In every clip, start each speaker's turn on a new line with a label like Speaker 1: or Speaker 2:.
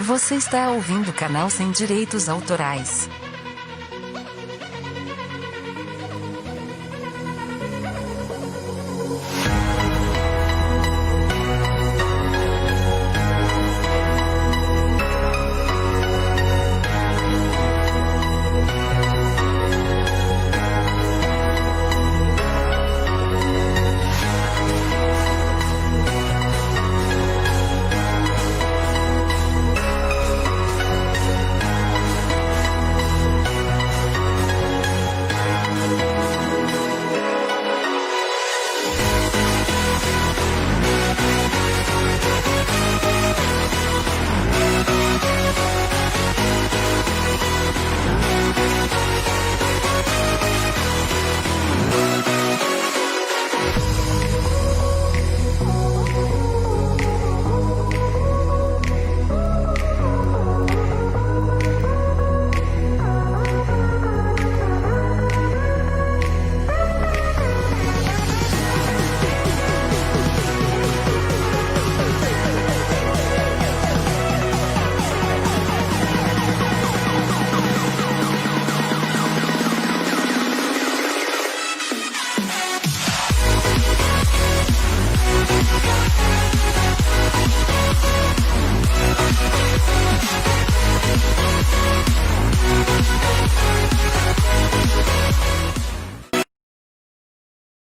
Speaker 1: Você está ouvindo o canal Sem Direitos Autorais.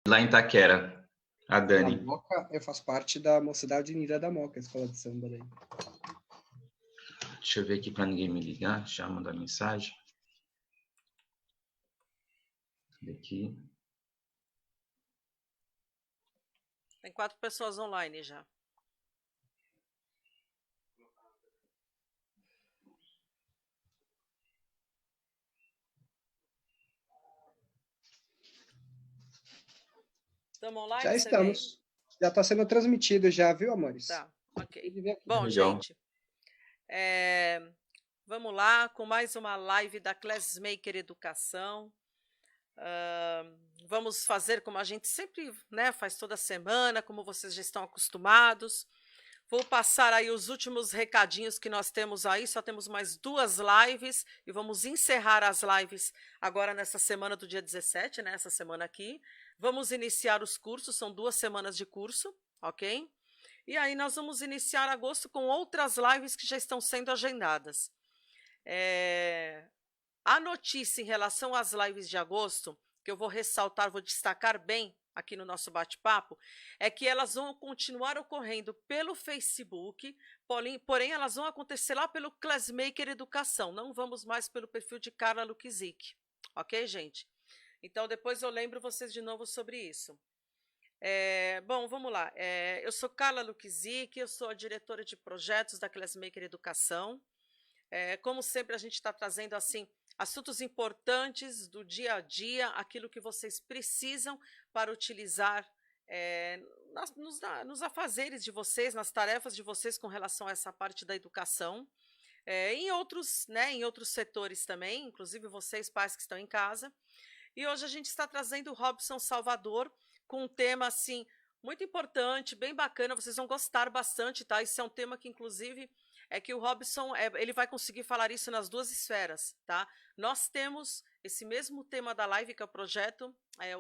Speaker 2: Lá em Itaquera, a
Speaker 3: Da
Speaker 2: Dani.
Speaker 3: Moca, eu faço parte da Mocidade Unida da Moca, a escola de samba daí.
Speaker 2: Deixa eu ver aqui para ninguém me ligar, já mandar mensagem. Aqui.
Speaker 4: Tem 4 pessoas online já. Estamos online?
Speaker 3: Já
Speaker 4: Você
Speaker 3: estamos. Já está sendo transmitido já, viu, amores?
Speaker 4: Tá, ok.
Speaker 3: Pode ver aqui.
Speaker 4: Bom,
Speaker 2: Legal.
Speaker 4: gente, vamos lá com mais uma live da Classmaker Educação. Vamos fazer como a gente sempre, né, faz toda semana, como vocês já estão acostumados. Vou passar aí os últimos recadinhos que nós temos aí, só temos mais 2 lives e vamos encerrar as lives agora nessa semana do dia 17, né, essa semana aqui. Vamos iniciar os cursos, são 2 semanas de curso, ok? E aí nós vamos iniciar agosto com outras lives que já estão sendo agendadas. A notícia em relação às lives de agosto, que eu vou ressaltar, vou destacar bem aqui no nosso bate-papo, é que elas vão continuar ocorrendo pelo Facebook, porém elas vão acontecer lá pelo Classmaker Educação, não vamos mais pelo perfil de Carla Lukizik, ok, gente? Então depois eu lembro vocês de novo sobre isso. Bom, vamos lá, eu sou Carla Lukizik, eu sou a diretora de projetos da Classmaker Educação. Como sempre a gente está trazendo assim assuntos importantes do dia a dia, aquilo que vocês precisam para utilizar nos afazeres de vocês, nas tarefas de vocês com relação a essa parte da educação, em outros setores também, inclusive vocês pais que estão em casa. E hoje a gente está trazendo o Robson Salvador com um tema assim muito importante, bem bacana, vocês vão gostar bastante, tá? Esse é um tema que inclusive é que o Robson, ele vai conseguir falar isso nas 2 esferas, tá? Nós temos esse mesmo tema da live, que é o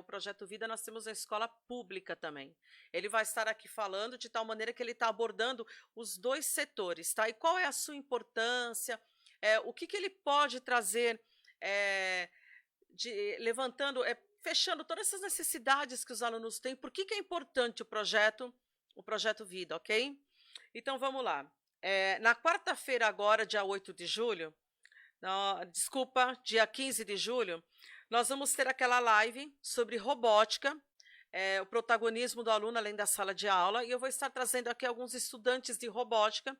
Speaker 4: Projeto Vida, nós temos na escola pública também. Ele vai estar aqui falando de tal maneira que ele está abordando os 2 setores, tá? E qual é a sua importância, o que ele pode trazer, fechando todas essas necessidades que os alunos têm, por que é importante o projeto Vida, ok? Então vamos lá. Na quarta-feira agora, dia 8 de julho, dia 15 de julho, nós vamos ter aquela live sobre robótica, o protagonismo do aluno além da sala de aula, e eu vou estar trazendo aqui alguns estudantes de robótica,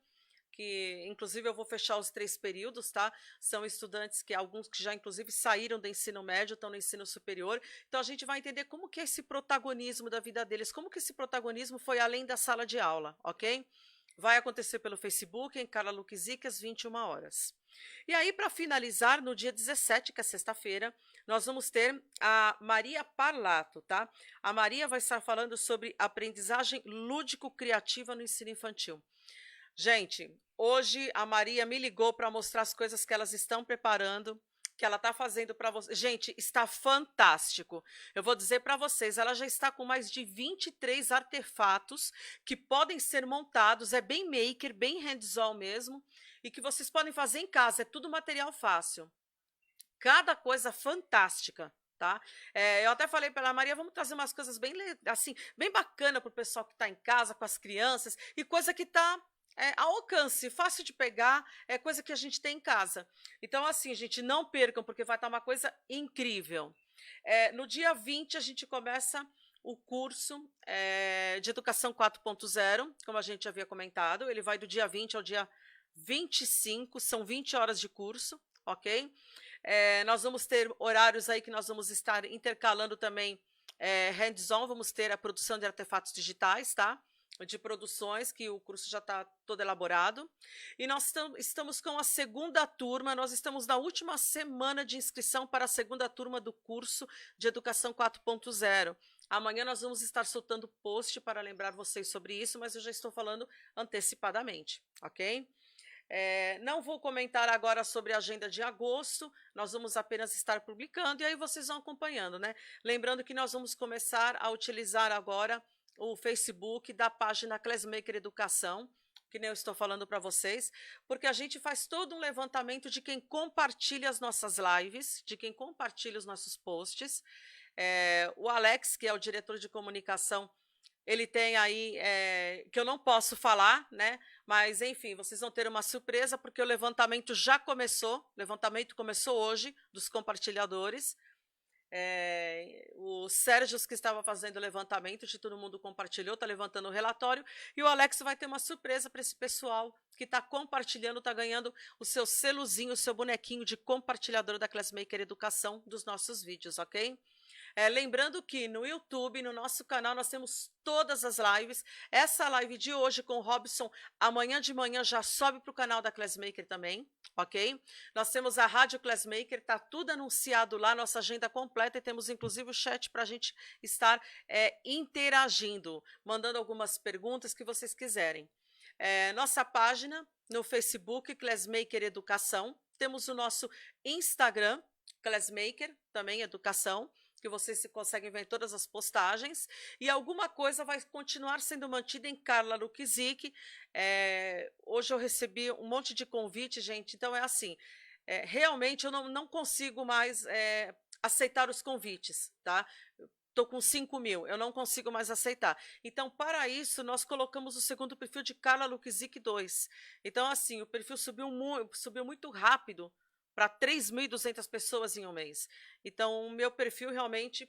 Speaker 4: que inclusive eu vou fechar os 3 períodos, tá? São estudantes alguns que já inclusive saíram do ensino médio, estão no ensino superior, então a gente vai entender como que é esse protagonismo da vida deles, como que esse protagonismo foi além da sala de aula, ok? Vai acontecer pelo Facebook, em Carla Lukizik, às 21 horas. E aí, para finalizar, no dia 17, que é sexta-feira, nós vamos ter a Maria Parlato, tá? A Maria vai estar falando sobre aprendizagem lúdico-criativa no ensino infantil. Gente, hoje a Maria me ligou para mostrar as coisas que elas estão preparando, que ela está fazendo para vocês. Gente, está fantástico. Eu vou dizer para vocês, ela já está com mais de 23 artefatos que podem ser montados, é bem maker, bem hands-on mesmo, e que vocês podem fazer em casa, é tudo material fácil. Cada coisa fantástica, tá? Eu até falei para ela, Maria, vamos trazer umas coisas bem, assim, bem bacana para o pessoal que está em casa, com as crianças, e coisa que está ao alcance, fácil de pegar, é coisa que a gente tem em casa. Então, assim, gente, não percam, porque vai estar uma coisa incrível. No dia 20, a gente começa o curso de Educação 4.0, como a gente havia comentado. Ele vai do dia 20 ao dia 25, são 20 horas de curso, ok? Nós vamos ter horários aí que nós vamos estar intercalando também hands-on, vamos ter a produção de artefatos digitais, tá? De produções, que o curso já está todo elaborado. E nós estamos com a segunda turma, nós estamos na última semana de inscrição para a segunda turma do curso de Educação 4.0. Amanhã nós vamos estar soltando post para lembrar vocês sobre isso, mas eu já estou falando antecipadamente, ok? Não vou comentar agora sobre a agenda de agosto, nós vamos apenas estar publicando e aí vocês vão acompanhando, né? Lembrando que nós vamos começar a utilizar agora o Facebook da página Classmaker Educação, que nem eu estou falando para vocês, porque a gente faz todo um levantamento de quem compartilha as nossas lives, de quem compartilha os nossos posts. O Alex, que é o diretor de comunicação, ele tem aí, que eu não posso falar, né? Mas, enfim, vocês vão ter uma surpresa, porque o levantamento já começou, o levantamento começou hoje, dos compartilhadores. O Sérgio, que estava fazendo o levantamento, de todo mundo compartilhou, está levantando o relatório, e o Alex vai ter uma surpresa para esse pessoal que está compartilhando, está ganhando o seu selozinho, o seu bonequinho de compartilhador da Classmaker Educação dos nossos vídeos, ok? Lembrando que no YouTube, no nosso canal, nós temos todas as lives. Essa live de hoje com o Robson, amanhã de manhã já sobe para o canal da Classmaker também, ok? Nós temos a Rádio Classmaker, está tudo anunciado lá, nossa agenda completa, e temos inclusive o chat para a gente estar interagindo, mandando algumas perguntas que vocês quiserem. Nossa página no Facebook, Classmaker Educação. Temos o nosso Instagram, Classmaker, também Educação, que vocês conseguem ver em todas as postagens, e alguma coisa vai continuar sendo mantida em Carla Luquizic. Hoje eu recebi um monte de convite, gente, então é assim, realmente eu não consigo mais aceitar os convites, tá? Estou com 5.000, eu não consigo mais aceitar. Então, para isso, nós colocamos o segundo perfil de Carla Luquizic 2. Então, assim, o perfil subiu muito rápido, para 3.200 pessoas em um mês. Então, o meu perfil realmente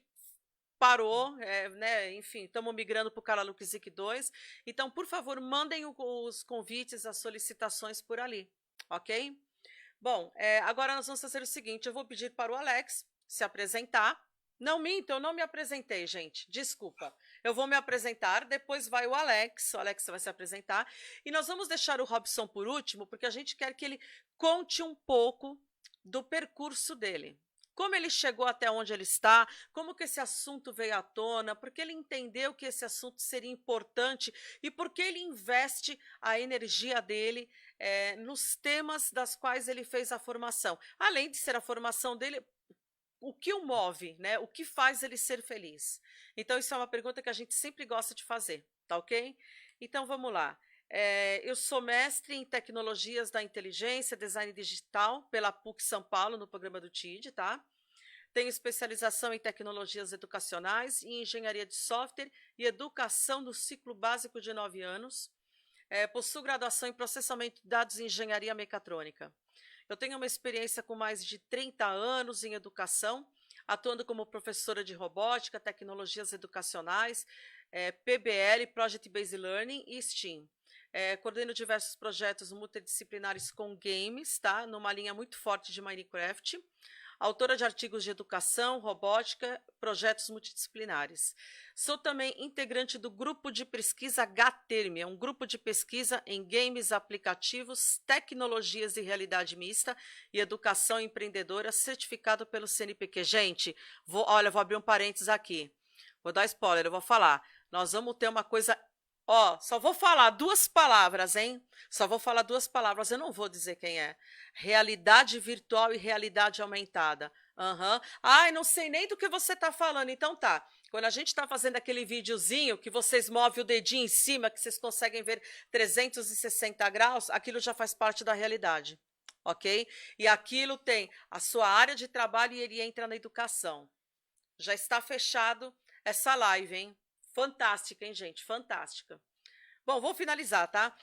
Speaker 4: parou, né? Enfim, estamos migrando para o Carla Luquizic 2. Então, por favor, mandem os convites, as solicitações por ali, ok? Bom, agora nós vamos fazer o seguinte, eu vou pedir para o Alex se apresentar. Não minto, eu não me apresentei, gente, desculpa. Eu vou me apresentar, depois vai o Alex vai se apresentar, e nós vamos deixar o Robson por último, porque a gente quer que ele conte um pouco do percurso dele. Como ele chegou até onde ele está, como que esse assunto veio à tona, porque ele entendeu que esse assunto seria importante e porque ele investe a energia dele nos temas das quais ele fez a formação. Além de ser a formação dele, o que o move, né? O que faz ele ser feliz? Então, isso é uma pergunta que a gente sempre gosta de fazer, tá ok? Então, vamos lá. Eu sou mestre em Tecnologias da Inteligência, Design Digital, pela PUC São Paulo, no programa do TID, tá? Tenho especialização em Tecnologias Educacionais e Engenharia de Software e Educação no ciclo básico de 9 anos. Possuo graduação em Processamento de Dados e Engenharia Mecatrônica. Eu tenho uma experiência com mais de 30 anos em educação, atuando como professora de robótica, tecnologias educacionais, PBL, Project Based Learning e STEAM. Coordeno diversos projetos multidisciplinares com games, tá? Numa linha muito forte de Minecraft. Autora de artigos de educação, robótica, projetos multidisciplinares. Sou também integrante do grupo de pesquisa GATERM, um grupo de pesquisa em games, aplicativos, tecnologias e realidade mista e educação empreendedora, certificado pelo CNPq. Gente, vou abrir um parênteses aqui. Vou dar spoiler, eu vou falar. Nós vamos ter uma coisa Ó, só vou falar 2 palavras, hein? Só vou falar 2 palavras, eu não vou dizer quem é. Realidade virtual e realidade aumentada. Aham. Ai, não sei nem do que você está falando. Então tá. Quando a gente está fazendo aquele videozinho que vocês movem o dedinho em cima, que vocês conseguem ver 360 graus, aquilo já faz parte da realidade, ok? E aquilo tem a sua área de trabalho e ele entra na educação. Já está fechado essa live, hein? Fantástica, hein, gente? Fantástica. Bom, vou finalizar, tá?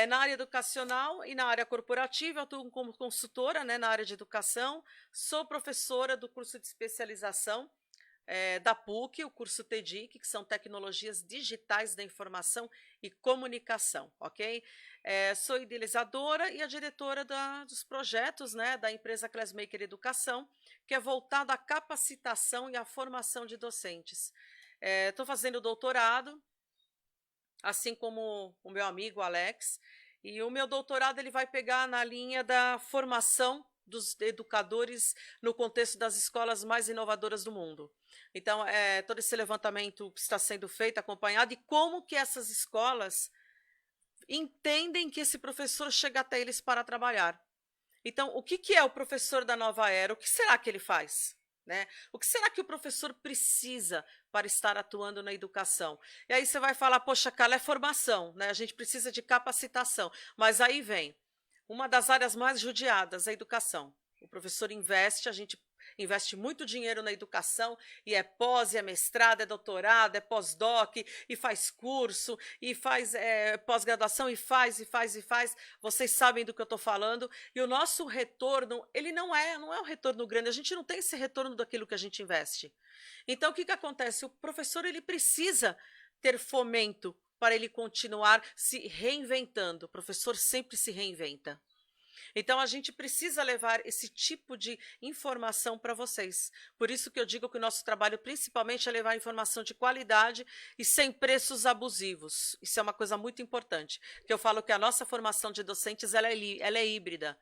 Speaker 4: Na área educacional e na área corporativa, eu estou como consultora, né, na área de educação, sou professora do curso de especialização da PUC, o curso TEDIC, que são Tecnologias Digitais da Informação e Comunicação, ok? Sou idealizadora e a diretora dos projetos, né, da empresa Classmaker Educação, que é voltada à capacitação e à formação de docentes. Estou fazendo doutorado, assim como o meu amigo Alex, e o meu doutorado ele vai pegar na linha da formação dos educadores no contexto das escolas mais inovadoras do mundo. Então, todo esse levantamento está sendo feito, acompanhado, e como que essas escolas entendem que esse professor chega até eles para trabalhar. Então, o que é o professor da nova era? O que será que ele faz? Né? O que será que o professor precisa para estar atuando na educação? E aí você vai falar, poxa, Carla, é formação, né? A gente precisa de capacitação. Mas aí vem uma das áreas mais judiadas, a educação. O professor investe, a gente investe muito dinheiro na educação, e é pós, e é mestrado, é doutorado, é pós-doc, e faz curso, e faz pós-graduação, e faz. Vocês sabem do que eu estou falando. E o nosso retorno, ele não é um retorno grande, a gente não tem esse retorno daquilo que a gente investe. Então, o que acontece? O professor ele precisa ter fomento para ele continuar se reinventando. O professor sempre se reinventa. Então, a gente precisa levar esse tipo de informação para vocês. Por isso que eu digo que o nosso trabalho, principalmente, é levar informação de qualidade e sem preços abusivos. Isso é uma coisa muito importante. Que eu falo que a nossa formação de docentes ela é híbrida.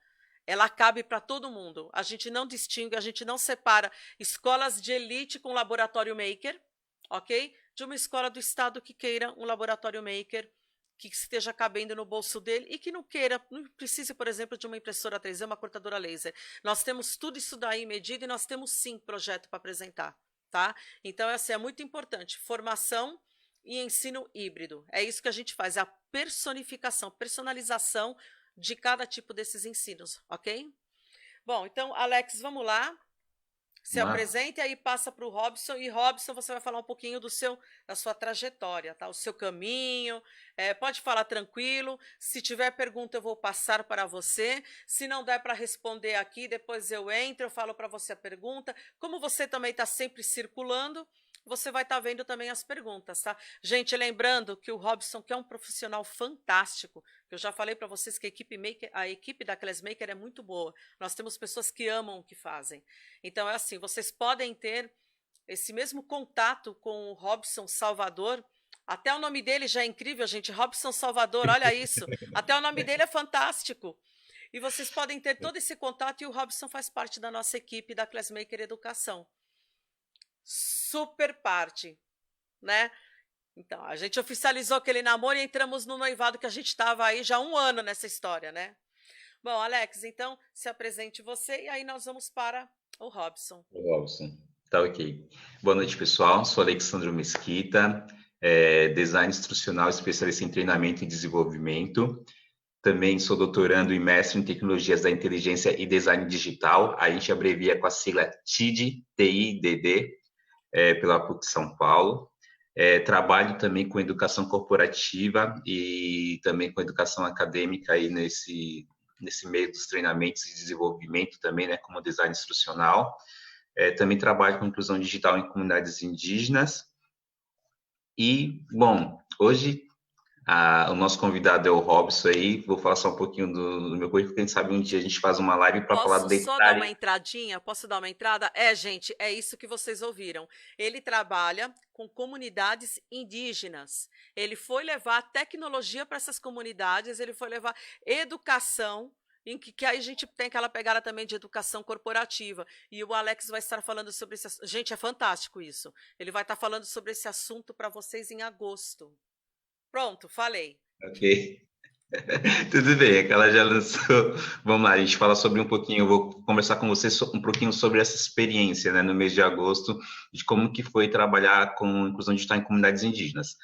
Speaker 4: Ela cabe para todo mundo. A gente não distingue, a gente não separa escolas de elite com laboratório maker, ok? De uma escola do Estado que queira um laboratório maker que esteja cabendo no bolso dele e que não precise, por exemplo, de uma impressora 3D, uma cortadora laser. Nós temos tudo isso daí medido e nós temos sim projeto para apresentar, tá? Então, essa é muito importante, formação e ensino híbrido. É isso que a gente faz, a personificação, personalização de cada tipo desses ensinos, ok? Bom, então, Alex, vamos lá. Se apresente, aí passa para o Robson, e Robson, você vai falar um pouquinho da sua trajetória, tá? O seu caminho, pode falar tranquilo, se tiver pergunta eu vou passar para você, se não der para responder aqui, depois eu entro, eu falo para você a pergunta, como você também está sempre circulando, você vai estar vendo também as perguntas, tá? Gente, lembrando que o Robson, que é um profissional fantástico, eu já falei para vocês que a equipe da Classmaker é muito boa. Nós temos pessoas que amam o que fazem. Então, é assim, vocês podem ter esse mesmo contato com o Robson Salvador. Até o nome dele já é incrível, gente. Robson Salvador, olha isso. Até o nome dele é fantástico. E vocês podem ter todo esse contato, e o Robson faz parte da nossa equipe da Classmaker Educação. Super parte, né? Então, a gente oficializou aquele namoro e entramos no noivado, que a gente estava aí já há 1 ano nessa história, né? Bom, Alex, então, se apresente você e aí nós vamos para o Robson.
Speaker 2: O Robson, tá ok. Boa noite, pessoal. Sou Alexandro Mesquita, design instrucional, especialista em treinamento e desenvolvimento. Também sou doutorando e mestre em tecnologias da inteligência e design digital. A gente abrevia com a sigla TID, TIDD, pela PUC São Paulo. Trabalho também com educação corporativa e também com educação acadêmica aí nesse meio dos treinamentos e desenvolvimento também, né, como design instrucional. Também trabalho com inclusão digital em comunidades indígenas. E, bom, hoje o nosso convidado é o Robson aí, vou falar só um pouquinho do meu currículo, quem sabe um dia a gente faz uma live para falar do
Speaker 4: Posso só dar uma entradinha? Posso dar uma entrada? Gente, é isso que vocês ouviram. Ele trabalha com comunidades indígenas. Ele foi levar tecnologia para essas comunidades, ele foi levar educação, em que aí a gente tem aquela pegada também de educação corporativa. E o Alex vai estar falando sobre esse assunto. Gente, é fantástico isso. Ele vai estar falando sobre esse assunto para vocês em agosto. Pronto, falei.
Speaker 2: Ok. Tudo bem, aquela já lançou. Vamos lá, a gente fala sobre um pouquinho, eu vou conversar com você um pouquinho sobre essa experiência, né, no mês de agosto, de como que foi trabalhar com inclusão digital em comunidades indígenas.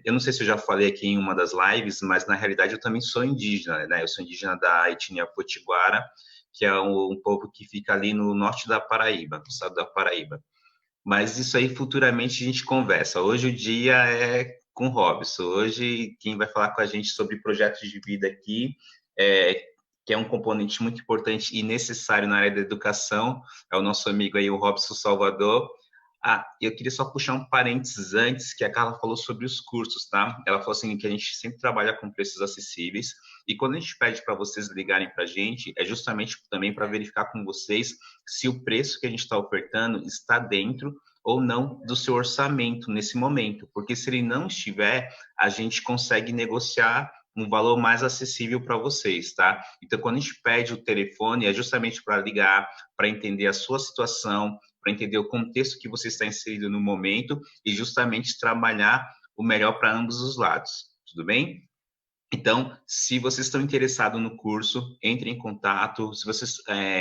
Speaker 2: Eu não sei se eu já falei aqui em uma das lives, mas na realidade eu também sou indígena, né? Eu sou indígena da etnia Potiguara, que é um povo que fica ali no norte da Paraíba, no estado da Paraíba. Mas isso aí futuramente a gente conversa. Hoje o dia é com o Robson. Hoje quem vai falar com a gente sobre projetos de vida aqui, que é um componente muito importante e necessário na área da educação, é o nosso amigo aí, o Robson Salvador. Eu queria só puxar um parênteses antes, que a Carla falou sobre os cursos, tá? Ela falou assim, que a gente sempre trabalha com preços acessíveis, e quando a gente pede para vocês ligarem para a gente, é justamente também para verificar com vocês se o preço que a gente está ofertando está dentro ou não do seu orçamento nesse momento, porque se ele não estiver, a gente consegue negociar um valor mais acessível para vocês, tá? Então, quando a gente pede o telefone, é justamente para ligar, para entender a sua situação, para entender o contexto que você está inserido no momento e justamente trabalhar o melhor para ambos os lados, tudo bem? Então, se vocês estão interessados no curso, entre em contato. Se vocês,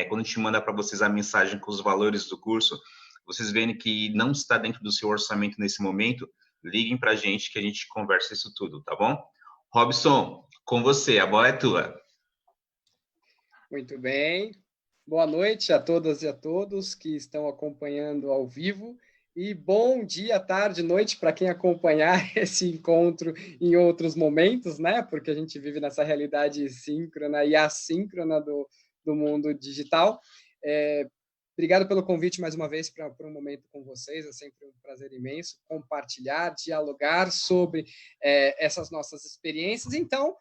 Speaker 2: quando a gente manda para vocês a mensagem com os valores do curso, vocês veem que não está dentro do seu orçamento nesse momento, liguem para a gente que a gente conversa isso tudo, tá bom? Robson, com você, a bola é tua.
Speaker 3: Muito bem. Boa noite a todas e a todos que estão acompanhando ao vivo. E bom dia, tarde, noite para quem acompanhar esse encontro em outros momentos, né? Porque a gente vive nessa realidade síncrona e assíncrona do mundo digital. Obrigado pelo convite mais uma vez para um momento com vocês. É sempre um prazer imenso compartilhar, dialogar sobre essas nossas experiências. Então,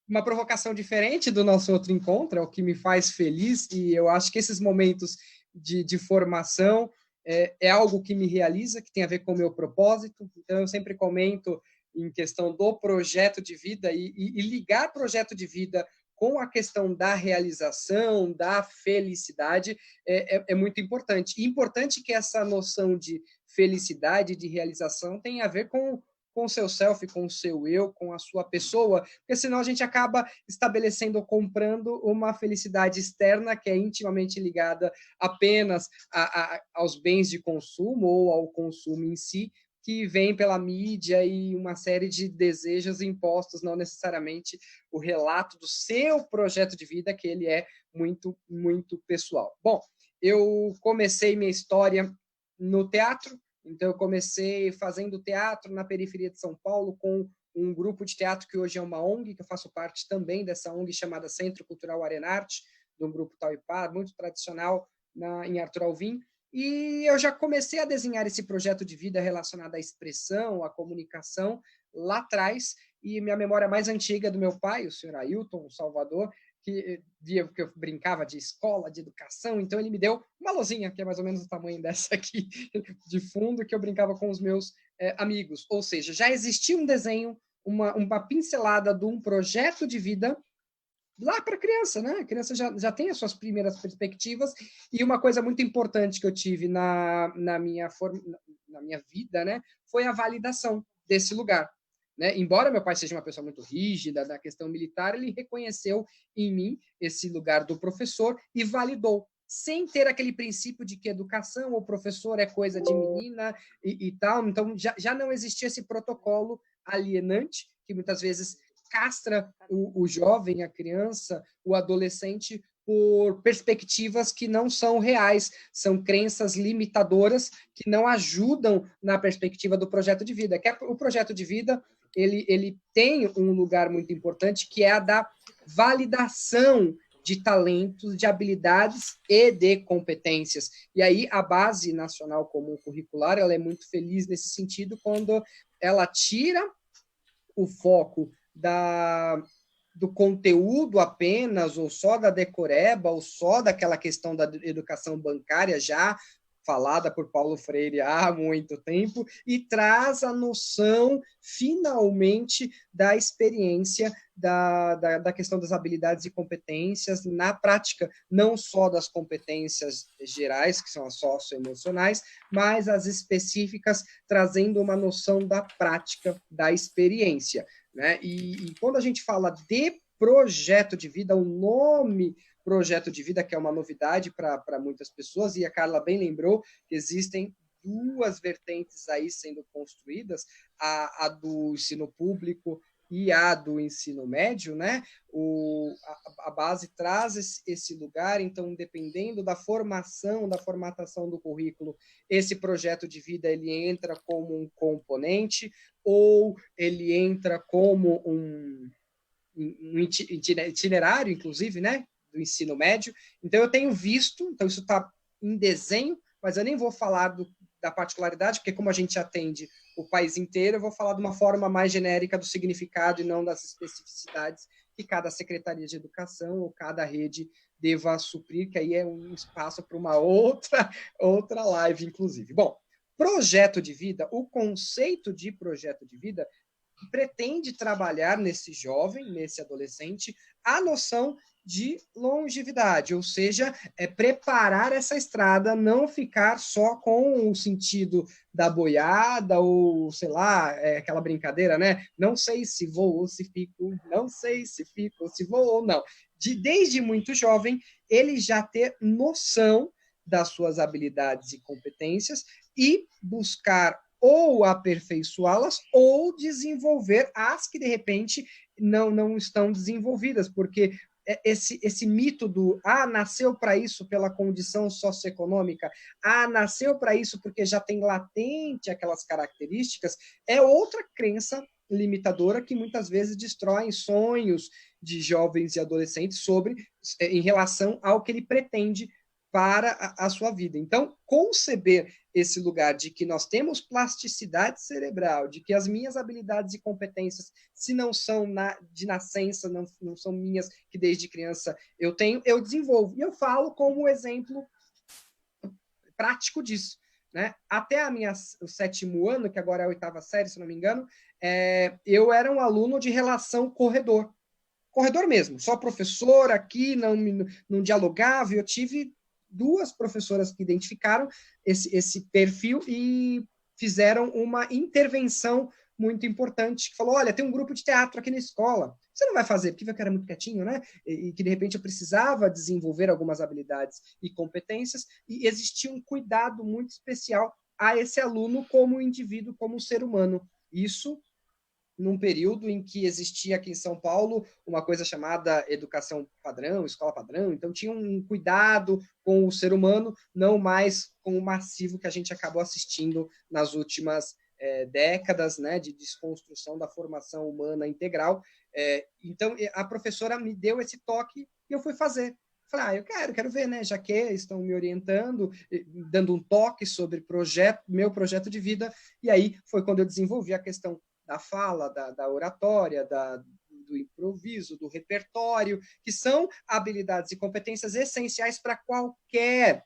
Speaker 3: uma provocação diferente do nosso outro encontro, é o que me faz feliz, e eu acho que esses momentos de formação é algo que me realiza, que tem a ver com o meu propósito. Então, eu sempre comento em questão do projeto de vida e ligar projeto de vida com a questão da realização, da felicidade, é muito importante. E importante que essa noção de felicidade, de realização, tenha a ver com o seu self, com o seu eu, com a sua pessoa, porque senão a gente acaba estabelecendo ou comprando uma felicidade externa que é intimamente ligada apenas aos bens de consumo ou ao consumo em si, que vem pela mídia e uma série de desejos impostos, não necessariamente o relato do seu projeto de vida, que ele é muito, muito pessoal. Bom, eu comecei minha história no teatro. Então, eu comecei fazendo teatro na periferia de São Paulo com um grupo de teatro que hoje é uma ONG, que eu faço parte também dessa ONG chamada Centro Cultural Arenarte, de um grupo Tauipá, muito tradicional em Arthur Alvim. E eu já comecei a desenhar esse projeto de vida relacionado à expressão, à comunicação, lá atrás. E minha memória mais antiga é do meu pai, o senhor Ailton Salvador, que via que eu brincava de escola, de educação, então ele me deu uma lousinha, que é mais ou menos o tamanho dessa aqui, de fundo, que eu brincava com os meus amigos. Ou seja, já existia um desenho, uma pincelada de um projeto de vida lá para a criança, né? A criança já tem as suas primeiras perspectivas, e uma coisa muito importante que eu tive na minha vida, né, foi a validação desse lugar. Né? Embora meu pai seja uma pessoa muito rígida na questão militar, ele reconheceu em mim esse lugar do professor e validou, sem ter aquele princípio de que educação ou professor é coisa de menina e tal. Então, já não existia esse protocolo alienante, que muitas vezes castra o jovem, a criança, o adolescente, por perspectivas que não são reais, são crenças limitadoras que não ajudam na perspectiva do projeto de vida. O projeto de vida ele tem um lugar muito importante, que é a da validação de talentos, de habilidades e de competências. E aí a Base Nacional Comum Curricular, ela é muito feliz nesse sentido, quando ela tira o foco do conteúdo apenas, ou só da decoreba, ou só daquela questão da educação bancária já falada por Paulo Freire há muito tempo, e traz a noção, finalmente, da experiência da questão das habilidades e competências na prática, não só das competências gerais, que são as socioemocionais, mas as específicas, trazendo uma noção da prática, da experiência, né? E quando a gente fala de projeto de vida, o nome projeto de vida, que é uma novidade para muitas pessoas, e a Carla bem lembrou que existem duas vertentes aí sendo construídas, a do ensino público e a do ensino médio, né? A base traz esse lugar, então, dependendo da formação, da formatação do currículo, esse projeto de vida ele entra como um componente, ou ele entra como um itinerário, inclusive, né? Do ensino médio. Então, eu tenho visto, então isso está em desenho, mas eu nem vou falar da particularidade, porque como a gente atende o país inteiro, eu vou falar de uma forma mais genérica do significado e não das especificidades que cada secretaria de educação ou cada rede deva suprir, que aí é um espaço para uma outra live, inclusive. Bom, projeto de vida, o conceito de projeto de vida pretende trabalhar nesse jovem, nesse adolescente, a noção de longevidade, ou seja, preparar essa estrada, não ficar só com o sentido da boiada, ou, sei lá, aquela brincadeira, né? Não sei se vou ou se fico, não sei se fico ou se vou ou não. Desde muito jovem, ele já ter noção das suas habilidades e competências e buscar ou aperfeiçoá-las ou desenvolver as que, de repente, não estão desenvolvidas, porque esse mito do nasceu para isso pela condição socioeconômica, nasceu para isso porque já tem latente aquelas características, é outra crença limitadora que muitas vezes destrói sonhos de jovens e adolescentes em relação ao que ele pretende para a sua vida. Então, conceber esse lugar de que nós temos plasticidade cerebral, de que as minhas habilidades e competências, se não são de nascença, não são minhas, que desde criança eu tenho, eu desenvolvo. E eu falo como exemplo prático disso. Né? Até o 7º ano, que agora é a 8ª série, se não me engano, eu era um aluno de relação corredor. Corredor mesmo, só professor aqui, não dialogava, eu tive 2 professoras que identificaram esse perfil e fizeram uma intervenção muito importante, que falou, olha, tem um grupo de teatro aqui na escola, você não vai fazer, porque viu que era muito quietinho, né? E que, de repente, eu precisava desenvolver algumas habilidades e competências, e existia um cuidado muito especial a esse aluno como indivíduo, como ser humano. Isso num período em que existia aqui em São Paulo uma coisa chamada educação padrão, escola padrão, então tinha um cuidado com o ser humano, não mais com o massivo que a gente acabou assistindo nas últimas décadas, né, de desconstrução da formação humana integral. Então, a professora me deu esse toque e eu fui fazer. Falei, eu quero ver, né, já que estão me orientando, dando um toque sobre meu projeto de vida, e aí foi quando eu desenvolvi a questão da fala, da oratória, do improviso, do repertório, que são habilidades e competências essenciais para qualquer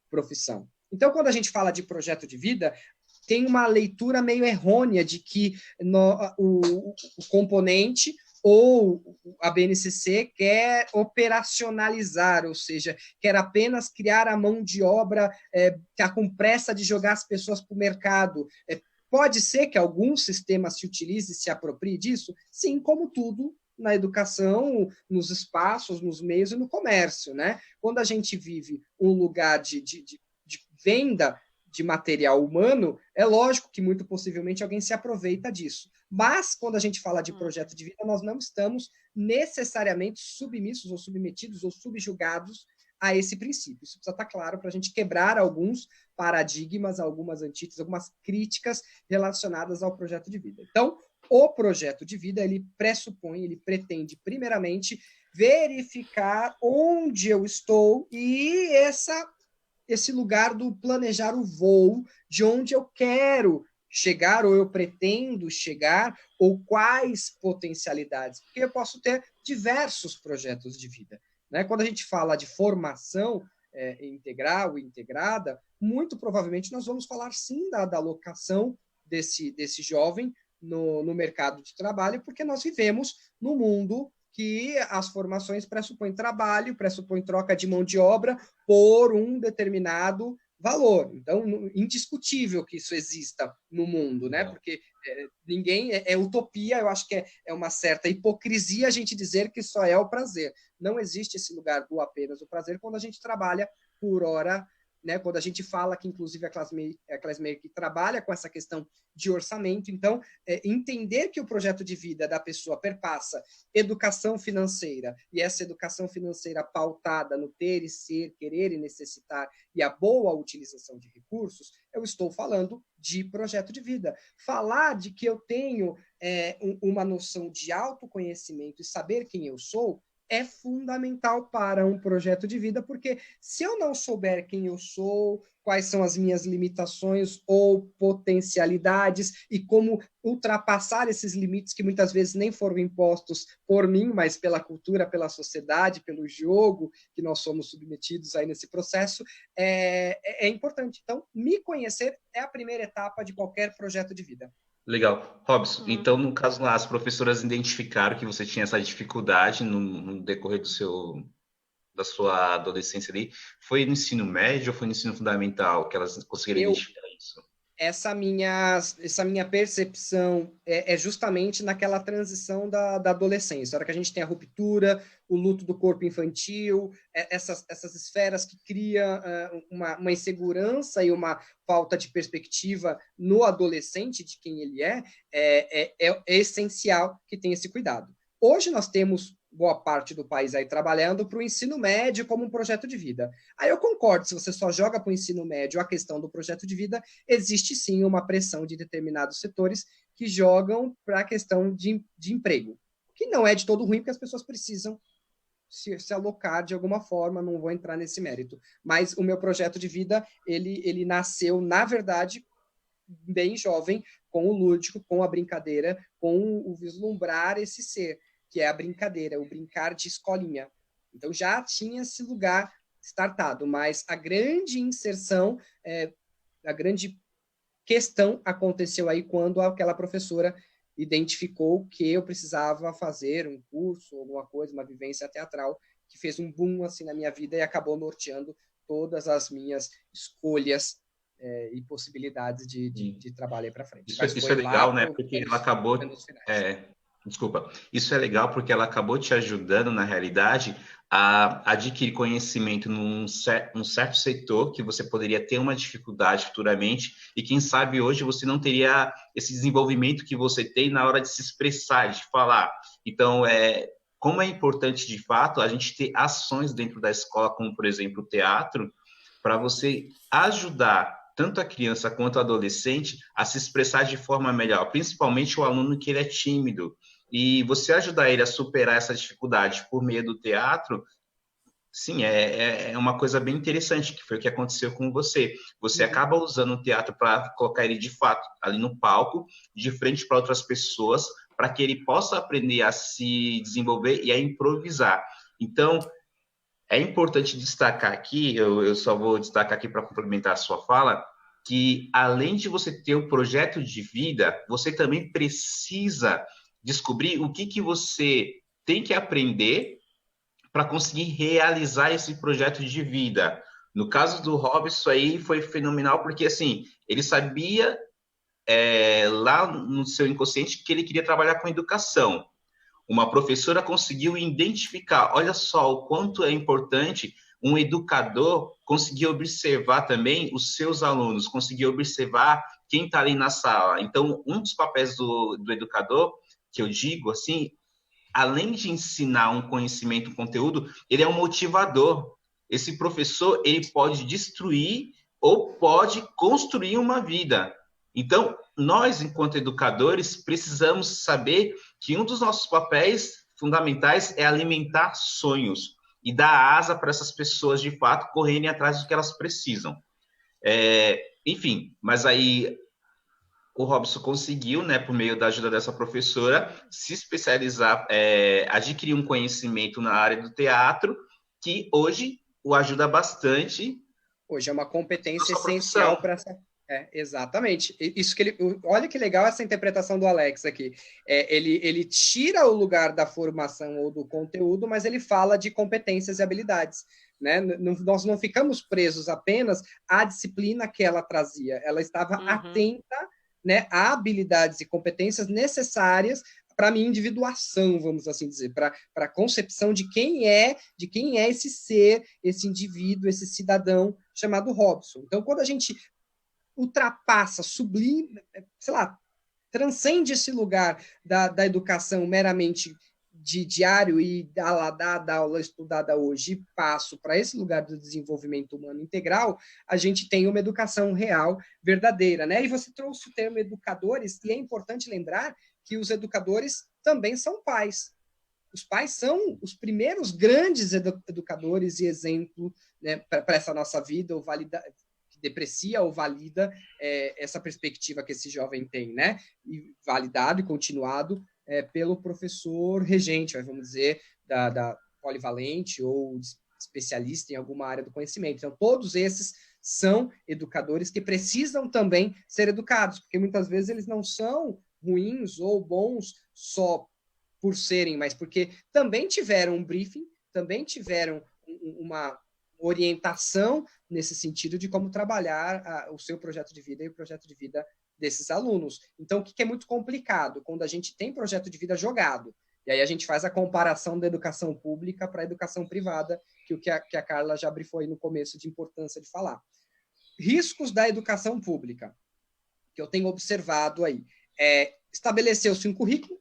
Speaker 3: profissão. Então, quando a gente fala de projeto de vida, tem uma leitura meio errônea de que o componente ou a BNCC quer operacionalizar, ou seja, quer apenas criar a mão de obra que está com pressa de jogar as pessoas para o mercado. Pode ser que algum sistema se utilize e se aproprie disso? Sim, como tudo na educação, nos espaços, nos meios e no comércio. Né? Quando a gente vive um lugar de venda de material humano, é lógico que muito possivelmente alguém se aproveita disso. Mas, quando a gente fala de projeto de vida, nós não estamos necessariamente submissos ou submetidos ou subjugados a esse princípio. Isso precisa estar claro para a gente quebrar alguns paradigmas, algumas antíteses, algumas críticas relacionadas ao projeto de vida. Então, o projeto de vida, ele pretende, primeiramente, verificar onde eu estou e esse lugar do planejar o voo, de onde eu quero chegar, ou eu pretendo chegar, ou quais potencialidades, porque eu posso ter diversos projetos de vida. Né? Quando a gente fala de formação, integral e integrada, muito provavelmente nós vamos falar sim da alocação desse jovem no mercado de trabalho, porque nós vivemos num mundo que as formações pressupõem trabalho, pressupõem troca de mão de obra por um determinado valor. Então, indiscutível que isso exista no mundo, né? Porque ninguém... É utopia, eu acho que é uma certa hipocrisia a gente dizer que só é o prazer. Não existe esse lugar do apenas o prazer quando a gente trabalha por hora, né? Quando a gente fala que, inclusive, a classe média que trabalha com essa questão de orçamento. Então, entender que o projeto de vida da pessoa perpassa educação financeira, e essa educação financeira pautada no ter e ser, querer e necessitar, e a boa utilização de recursos, eu estou falando de projeto de vida. Falar de que eu tenho uma noção de autoconhecimento e saber quem eu sou é fundamental para um projeto de vida, porque se eu não souber quem eu sou, quais são as minhas limitações ou potencialidades e como ultrapassar esses limites que muitas vezes nem foram impostos por mim, mas pela cultura, pela sociedade, pelo jogo que nós somos submetidos aí nesse processo, é importante. Então, me conhecer é a primeira etapa de qualquer projeto de vida.
Speaker 2: Legal. Robson, então, no caso lá, as professoras identificaram que você tinha essa dificuldade no decorrer da sua adolescência ali. Foi no ensino médio ou foi no ensino fundamental que elas conseguiram identificar isso?
Speaker 3: Essa minha percepção é justamente naquela transição da adolescência, a hora que a gente tem a ruptura, o luto do corpo infantil, essas esferas que criam uma insegurança e uma falta de perspectiva no adolescente de quem ele é essencial que tenha esse cuidado. Hoje nós temos boa parte do país aí trabalhando para o ensino médio como um projeto de vida. Aí eu concordo, se você só joga para o ensino médio a questão do projeto de vida, existe sim uma pressão de determinados setores que jogam para a questão de emprego, que não é de todo ruim, porque as pessoas precisam se alocar de alguma forma, não vou entrar nesse mérito. Mas o meu projeto de vida, ele nasceu, na verdade, bem jovem, com o lúdico, com a brincadeira, com o vislumbrar esse ser, que é a brincadeira, o brincar de escolinha. Então, já tinha esse lugar startado, mas a grande inserção, a grande questão aconteceu aí quando aquela professora identificou que eu precisava fazer um curso, alguma coisa, uma vivência teatral, que fez um boom assim na minha vida e acabou norteando todas as minhas escolhas e possibilidades de trabalho aí para frente.
Speaker 2: Isso é legal, né? Porque ela acabou... Desculpa. Isso é legal porque ela acabou te ajudando, na realidade, a adquirir conhecimento num certo setor que você poderia ter uma dificuldade futuramente e, quem sabe, hoje você não teria esse desenvolvimento que você tem na hora de se expressar, de falar. Então, como é importante, de fato, a gente ter ações dentro da escola, como, por exemplo, o teatro, para você ajudar tanto a criança quanto o adolescente a se expressar de forma melhor, principalmente o aluno que ele é tímido. E você ajudar ele a superar essa dificuldade por meio do teatro, sim, é uma coisa bem interessante, que foi o que aconteceu com você. Você acaba usando o teatro para colocar ele, de fato, ali no palco, de frente para outras pessoas, para que ele possa aprender a se desenvolver e a improvisar. Então, é importante destacar aqui, eu só vou destacar aqui para complementar a sua fala, que além de você ter um projeto de vida, você também precisa descobrir o que você tem que aprender para conseguir realizar esse projeto de vida. No caso do Robson, isso aí foi fenomenal, porque assim, ele sabia lá no seu inconsciente que ele queria trabalhar com educação. Uma professora conseguiu identificar, olha só o quanto é importante um educador conseguir observar também os seus alunos, conseguir observar quem está ali na sala. Então, um dos papéis do educador, que eu digo assim, além de ensinar um conhecimento, um conteúdo, ele é um motivador. Esse professor, ele pode destruir ou pode construir uma vida. Então, nós, enquanto educadores, precisamos saber que um dos nossos papéis fundamentais é alimentar sonhos e dar asa para essas pessoas, de fato, correrem atrás do que elas precisam. Enfim, mas aí o Robson conseguiu, né, por meio da ajuda dessa professora, se especializar, adquirir um conhecimento na área do teatro, que hoje o ajuda bastante.
Speaker 3: Hoje é uma competência essencial para essa... exatamente. Isso que olha que legal essa interpretação do Alex aqui. Ele tira o lugar da formação ou do conteúdo, mas ele fala de competências e habilidades. Né? Nós não ficamos presos apenas à disciplina que ela trazia. Ela estava atenta, né, a habilidades e competências necessárias para a minha individuação, vamos assim dizer, para a concepção de quem é esse ser, esse indivíduo, esse cidadão chamado Robson. Então, quando a gente ultrapassa, sublime, sei lá, transcende esse lugar da educação meramente de diário e da aula estudada hoje e passo para esse lugar do desenvolvimento humano integral, a gente tem uma educação real, verdadeira, né? E você trouxe o termo educadores, e é importante lembrar que os educadores também são pais. Os pais são os primeiros grandes educadores e exemplo, né, para essa nossa vida, ou que deprecia ou valida essa perspectiva que esse jovem tem, né? E validado e continuado pelo professor regente, vamos dizer, da polivalente ou especialista em alguma área do conhecimento. Então, todos esses são educadores que precisam também ser educados, porque muitas vezes eles não são ruins ou bons só por serem, mas porque também tiveram um briefing, também tiveram uma orientação nesse sentido de como trabalhar o seu projeto de vida e o projeto de vida desses alunos. Então, o que é muito complicado? Quando a gente tem projeto de vida jogado, e aí a gente faz a comparação da educação pública para a educação privada, que a Carla já brifou aí no começo de importância de falar. Riscos da educação pública, que eu tenho observado aí. Estabeleceu-se um currículo,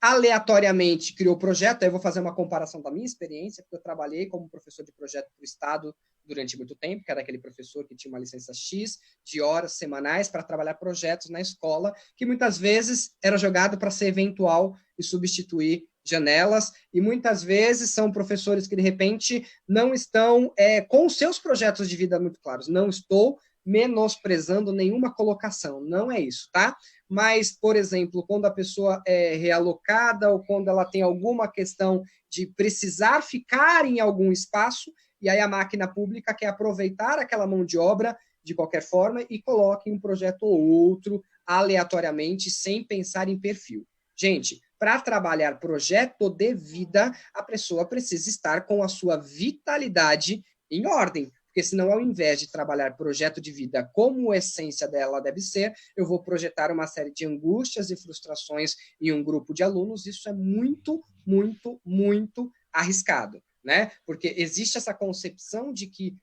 Speaker 3: aleatoriamente criou o projeto, aí eu vou fazer uma comparação da minha experiência, porque eu trabalhei como professor de projeto para o Estado durante muito tempo, que era aquele professor que tinha uma licença X de horas semanais para trabalhar projetos na escola, que muitas vezes era jogado para ser eventual e substituir janelas, e muitas vezes são professores que, de repente, não estão com os seus projetos de vida muito claros. Não estou menosprezando nenhuma colocação, não é isso, tá? Mas, por exemplo, quando a pessoa é realocada ou quando ela tem alguma questão de precisar ficar em algum espaço, e aí a máquina pública quer aproveitar aquela mão de obra de qualquer forma e coloca em um projeto ou outro, aleatoriamente, sem pensar em perfil. Gente, para trabalhar projeto de vida, a pessoa precisa estar com a sua vitalidade em ordem. Porque senão, ao invés de trabalhar projeto de vida como a essência dela deve ser, eu vou projetar uma série de angústias e frustrações em um grupo de alunos. Isso é muito, muito, muito arriscado, né? Porque existe essa concepção de que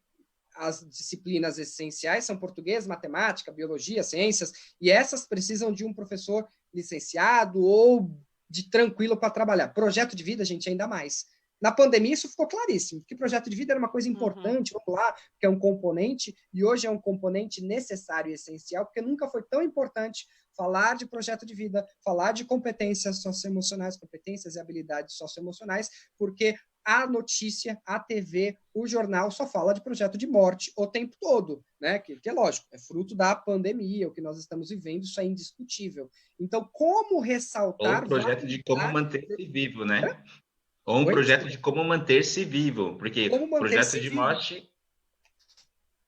Speaker 3: as disciplinas essenciais são português, matemática, biologia, ciências, e essas precisam de um professor licenciado ou de tranquilo para trabalhar. Projeto de vida, gente, ainda mais. Na pandemia, isso ficou claríssimo, que projeto de vida era uma coisa importante, vamos lá, que é um componente, e hoje é um componente necessário e essencial, porque nunca foi tão importante falar de projeto de vida, falar de competências socioemocionais, competências e habilidades socioemocionais, porque a notícia, a TV, o jornal só fala de projeto de morte o tempo todo, né? Que é lógico, é fruto da pandemia, o que nós estamos vivendo, isso é indiscutível. Então, como ressaltar...
Speaker 2: Ou um projeto de como manter-se vivo, né? Ou um projeto de como manter-se vivo, porque projeto de morte,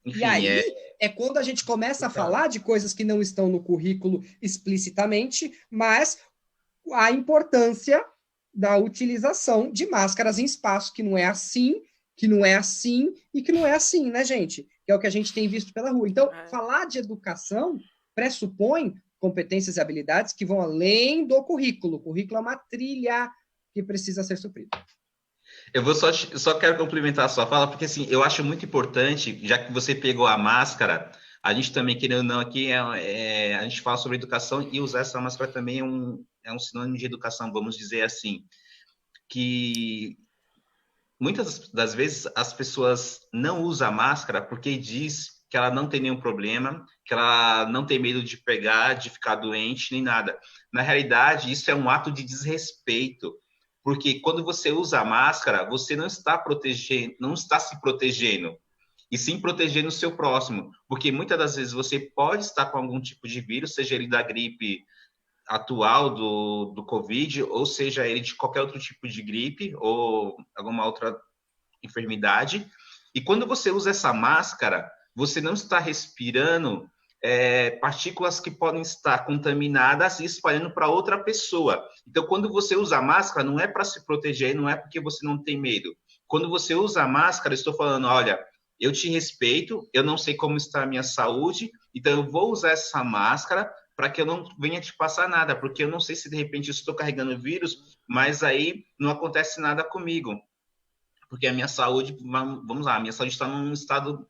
Speaker 2: enfim...
Speaker 3: E aí é quando a gente começa a falar de coisas que não estão no currículo explicitamente, mas a importância da utilização de máscaras em espaço, que não é assim, que não é assim e que não é assim, né, gente? Que é o que a gente tem visto pela rua. Então, falar de educação pressupõe competências e habilidades que vão além do currículo. O currículo é uma trilha que precisa ser suprido.
Speaker 2: Eu vou só quero complementar a sua fala, porque assim, eu acho muito importante, já que você pegou a máscara, a gente também, querendo ou não, aqui a gente fala sobre educação e usar essa máscara também é um sinônimo de educação, vamos dizer assim, que muitas das vezes as pessoas não usam a máscara porque diz que ela não tem nenhum problema, que ela não tem medo de pegar, de ficar doente, nem nada. Na realidade, isso é um ato de desrespeito, porque quando você usa a máscara, você não está se protegendo, e sim protegendo o seu próximo, porque muitas das vezes você pode estar com algum tipo de vírus, seja ele da gripe atual do Covid, ou seja ele de qualquer outro tipo de gripe ou alguma outra enfermidade, E quando você usa essa máscara, você não está respirando partículas que podem estar contaminadas e espalhando para outra pessoa. Então, quando você usa a máscara, não é para se proteger, não é porque você não tem medo. Quando você usa a máscara, eu estou falando, olha, eu te respeito, eu não sei como está a minha saúde, então eu vou usar essa máscara para que eu não venha te passar nada, porque eu não sei se de repente eu estou carregando vírus, mas aí não acontece nada comigo. Porque a minha saúde, vamos lá, a minha saúde está num estado,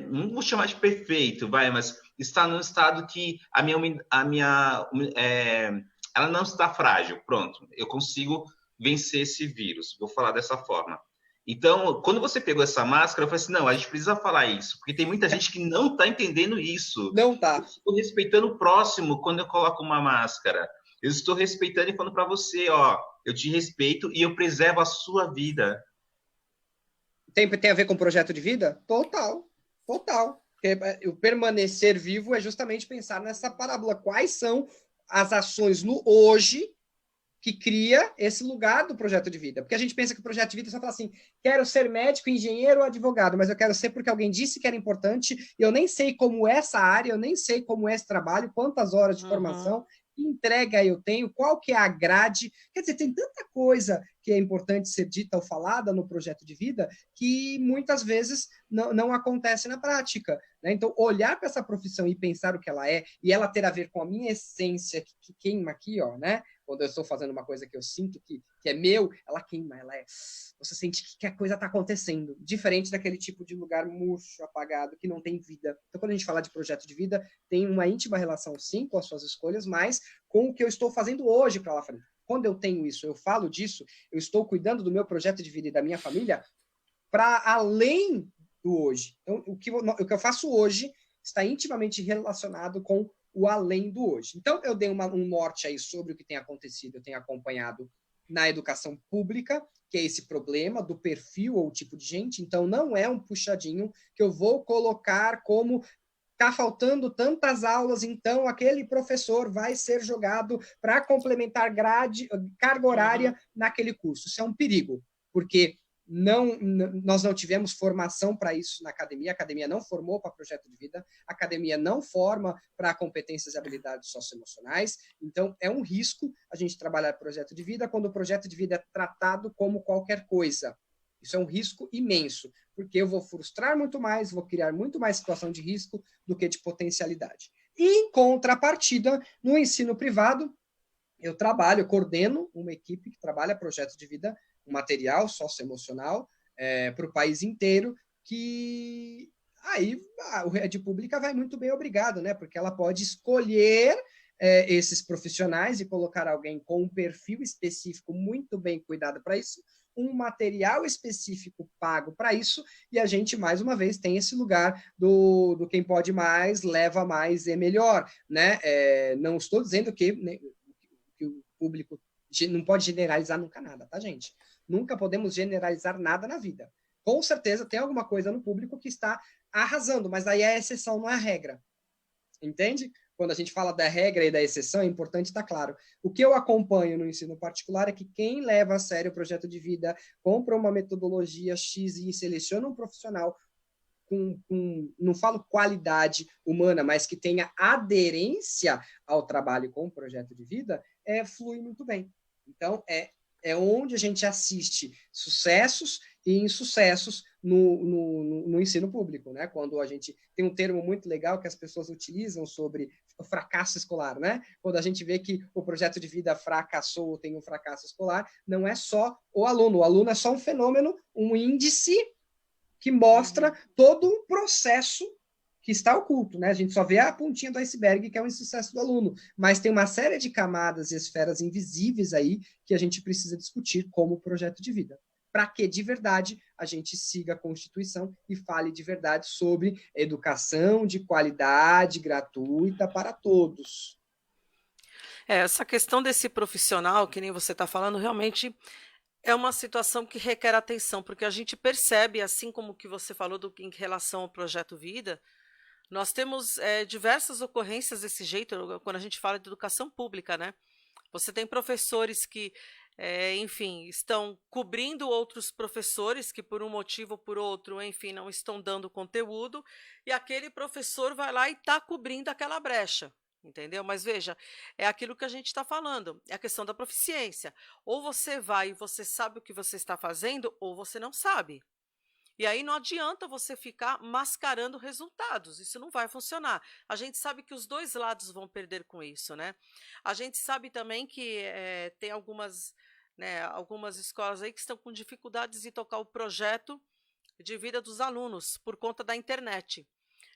Speaker 2: não vou chamar de perfeito, mas está num estado que ela não está frágil, pronto, eu consigo vencer esse vírus, vou falar dessa forma. Então, quando você pegou essa máscara, eu falei assim, não, a gente precisa falar isso, porque tem muita gente que não está entendendo isso.
Speaker 3: Não está.
Speaker 2: Eu estou respeitando o próximo quando eu coloco uma máscara. Eu estou respeitando e falando para você, ó, eu te respeito e eu preservo a sua vida.
Speaker 3: Tem a ver com projeto de vida? Total. Porque o permanecer vivo é justamente pensar nessa parábola. Quais são as ações no hoje que cria esse lugar do projeto de vida? Porque a gente pensa que o projeto de vida só fala assim, quero ser médico, engenheiro ou advogado, mas eu quero ser porque alguém disse que era importante, e eu nem sei como é essa área, eu nem sei como é esse trabalho, quantas horas de formação, que entrega eu tenho, qual que é a grade. Quer dizer, tem tanta coisa que é importante ser dita ou falada no projeto de vida que muitas vezes não acontece na prática, né? Então, olhar para essa profissão e pensar o que ela é, e ela ter a ver com a minha essência, que queima aqui, ó, né? Quando eu estou fazendo uma coisa que eu sinto que é meu, ela queima, você sente que a coisa está acontecendo, diferente daquele tipo de lugar murcho, apagado, que não tem vida. Então, quando a gente fala de projeto de vida, tem uma íntima relação, sim, com as suas escolhas, mas com o que eu estou fazendo hoje para lá frente. Quando eu tenho isso, eu falo disso, eu estou cuidando do meu projeto de vida e da minha família para além do hoje. Então, o que eu faço hoje está intimamente relacionado com o além do hoje. Então, eu dei um norte aí sobre o que tem acontecido, eu tenho acompanhado na educação pública, que é esse problema do perfil ou tipo de gente. Então, não é um puxadinho que eu vou colocar como está faltando tantas aulas, então aquele professor vai ser jogado para complementar carga horária naquele curso. Isso é um perigo, porque nós não tivemos formação para isso na academia, a academia não formou para projeto de vida, a academia não forma para competências e habilidades socioemocionais, então é um risco a gente trabalhar projeto de vida quando o projeto de vida é tratado como qualquer coisa. Isso é um risco imenso, porque eu vou frustrar muito mais, vou criar muito mais situação de risco do que de potencialidade. E, em contrapartida, no ensino privado, eu coordeno uma equipe que trabalha projeto de vida, um material socioemocional para o país inteiro, que aí a rede pública vai muito bem, obrigado, né? Porque ela pode escolher esses profissionais e colocar alguém com um perfil específico muito bem cuidado para isso, um material específico pago para isso, e a gente, mais uma vez, tem esse lugar do quem pode mais, leva mais, é melhor, né? Não estou dizendo que o público não pode generalizar nunca nada, tá, gente? Nunca podemos generalizar nada na vida. Com certeza tem alguma coisa no público que está arrasando, mas aí é a exceção, não é a regra. Entende? Quando a gente fala da regra e da exceção, é importante estar claro. O que eu acompanho no ensino particular é que quem leva a sério o projeto de vida, compra uma metodologia X e seleciona um profissional com não falo qualidade humana, mas que tenha aderência ao trabalho com o projeto de vida, flui muito bem. Então, é onde a gente assiste sucessos e insucessos no ensino público, né? Quando a gente tem um termo muito legal que as pessoas utilizam sobre o fracasso escolar, né? Quando a gente vê que o projeto de vida fracassou ou tem um fracasso escolar, não é só o aluno é só um fenômeno, um índice que mostra todo um processo que está oculto, né? A gente só vê a pontinha do iceberg, que é o insucesso do aluno, mas tem uma série de camadas e esferas invisíveis aí que a gente precisa discutir como projeto de vida, para que, de verdade, a gente siga a Constituição e fale de verdade sobre educação de qualidade gratuita para todos.
Speaker 4: Essa questão desse profissional, que nem você está falando, realmente é uma situação que requer atenção, porque a gente percebe, assim como que você falou em relação ao Projeto Vida, nós temos diversas ocorrências desse jeito, quando a gente fala de educação pública, né? Você tem professores que enfim, estão cobrindo outros professores que por um motivo ou por outro, enfim, não estão dando conteúdo, e aquele professor vai lá e está cobrindo aquela brecha. Entendeu? Mas veja, é aquilo que a gente está falando, é a questão da proficiência. Ou você vai e você sabe o que você está fazendo, ou você não sabe. E aí não adianta você ficar mascarando resultados, isso não vai funcionar. A gente sabe que os dois lados vão perder com isso, né? A gente sabe também que tem algumas, né, algumas escolas aí que estão com dificuldades de tocar o projeto de vida dos alunos por conta da internet.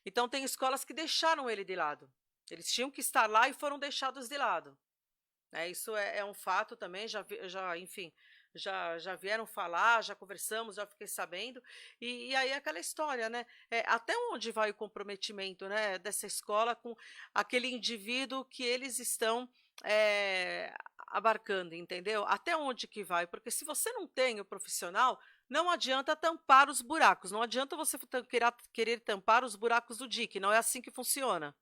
Speaker 4: Então tem escolas que deixaram ele de lado. Eles tinham que estar lá e foram deixados de lado. Isso é um fato também, enfim, já vieram falar, já conversamos, já fiquei sabendo, e aí é aquela história, né? Até onde vai o comprometimento, né, dessa escola com aquele indivíduo que eles estão abarcando, entendeu? Até onde que vai? Porque se você não tem o profissional, não adianta tampar os buracos, não adianta você querer tampar os buracos do DIC, não é assim que funciona.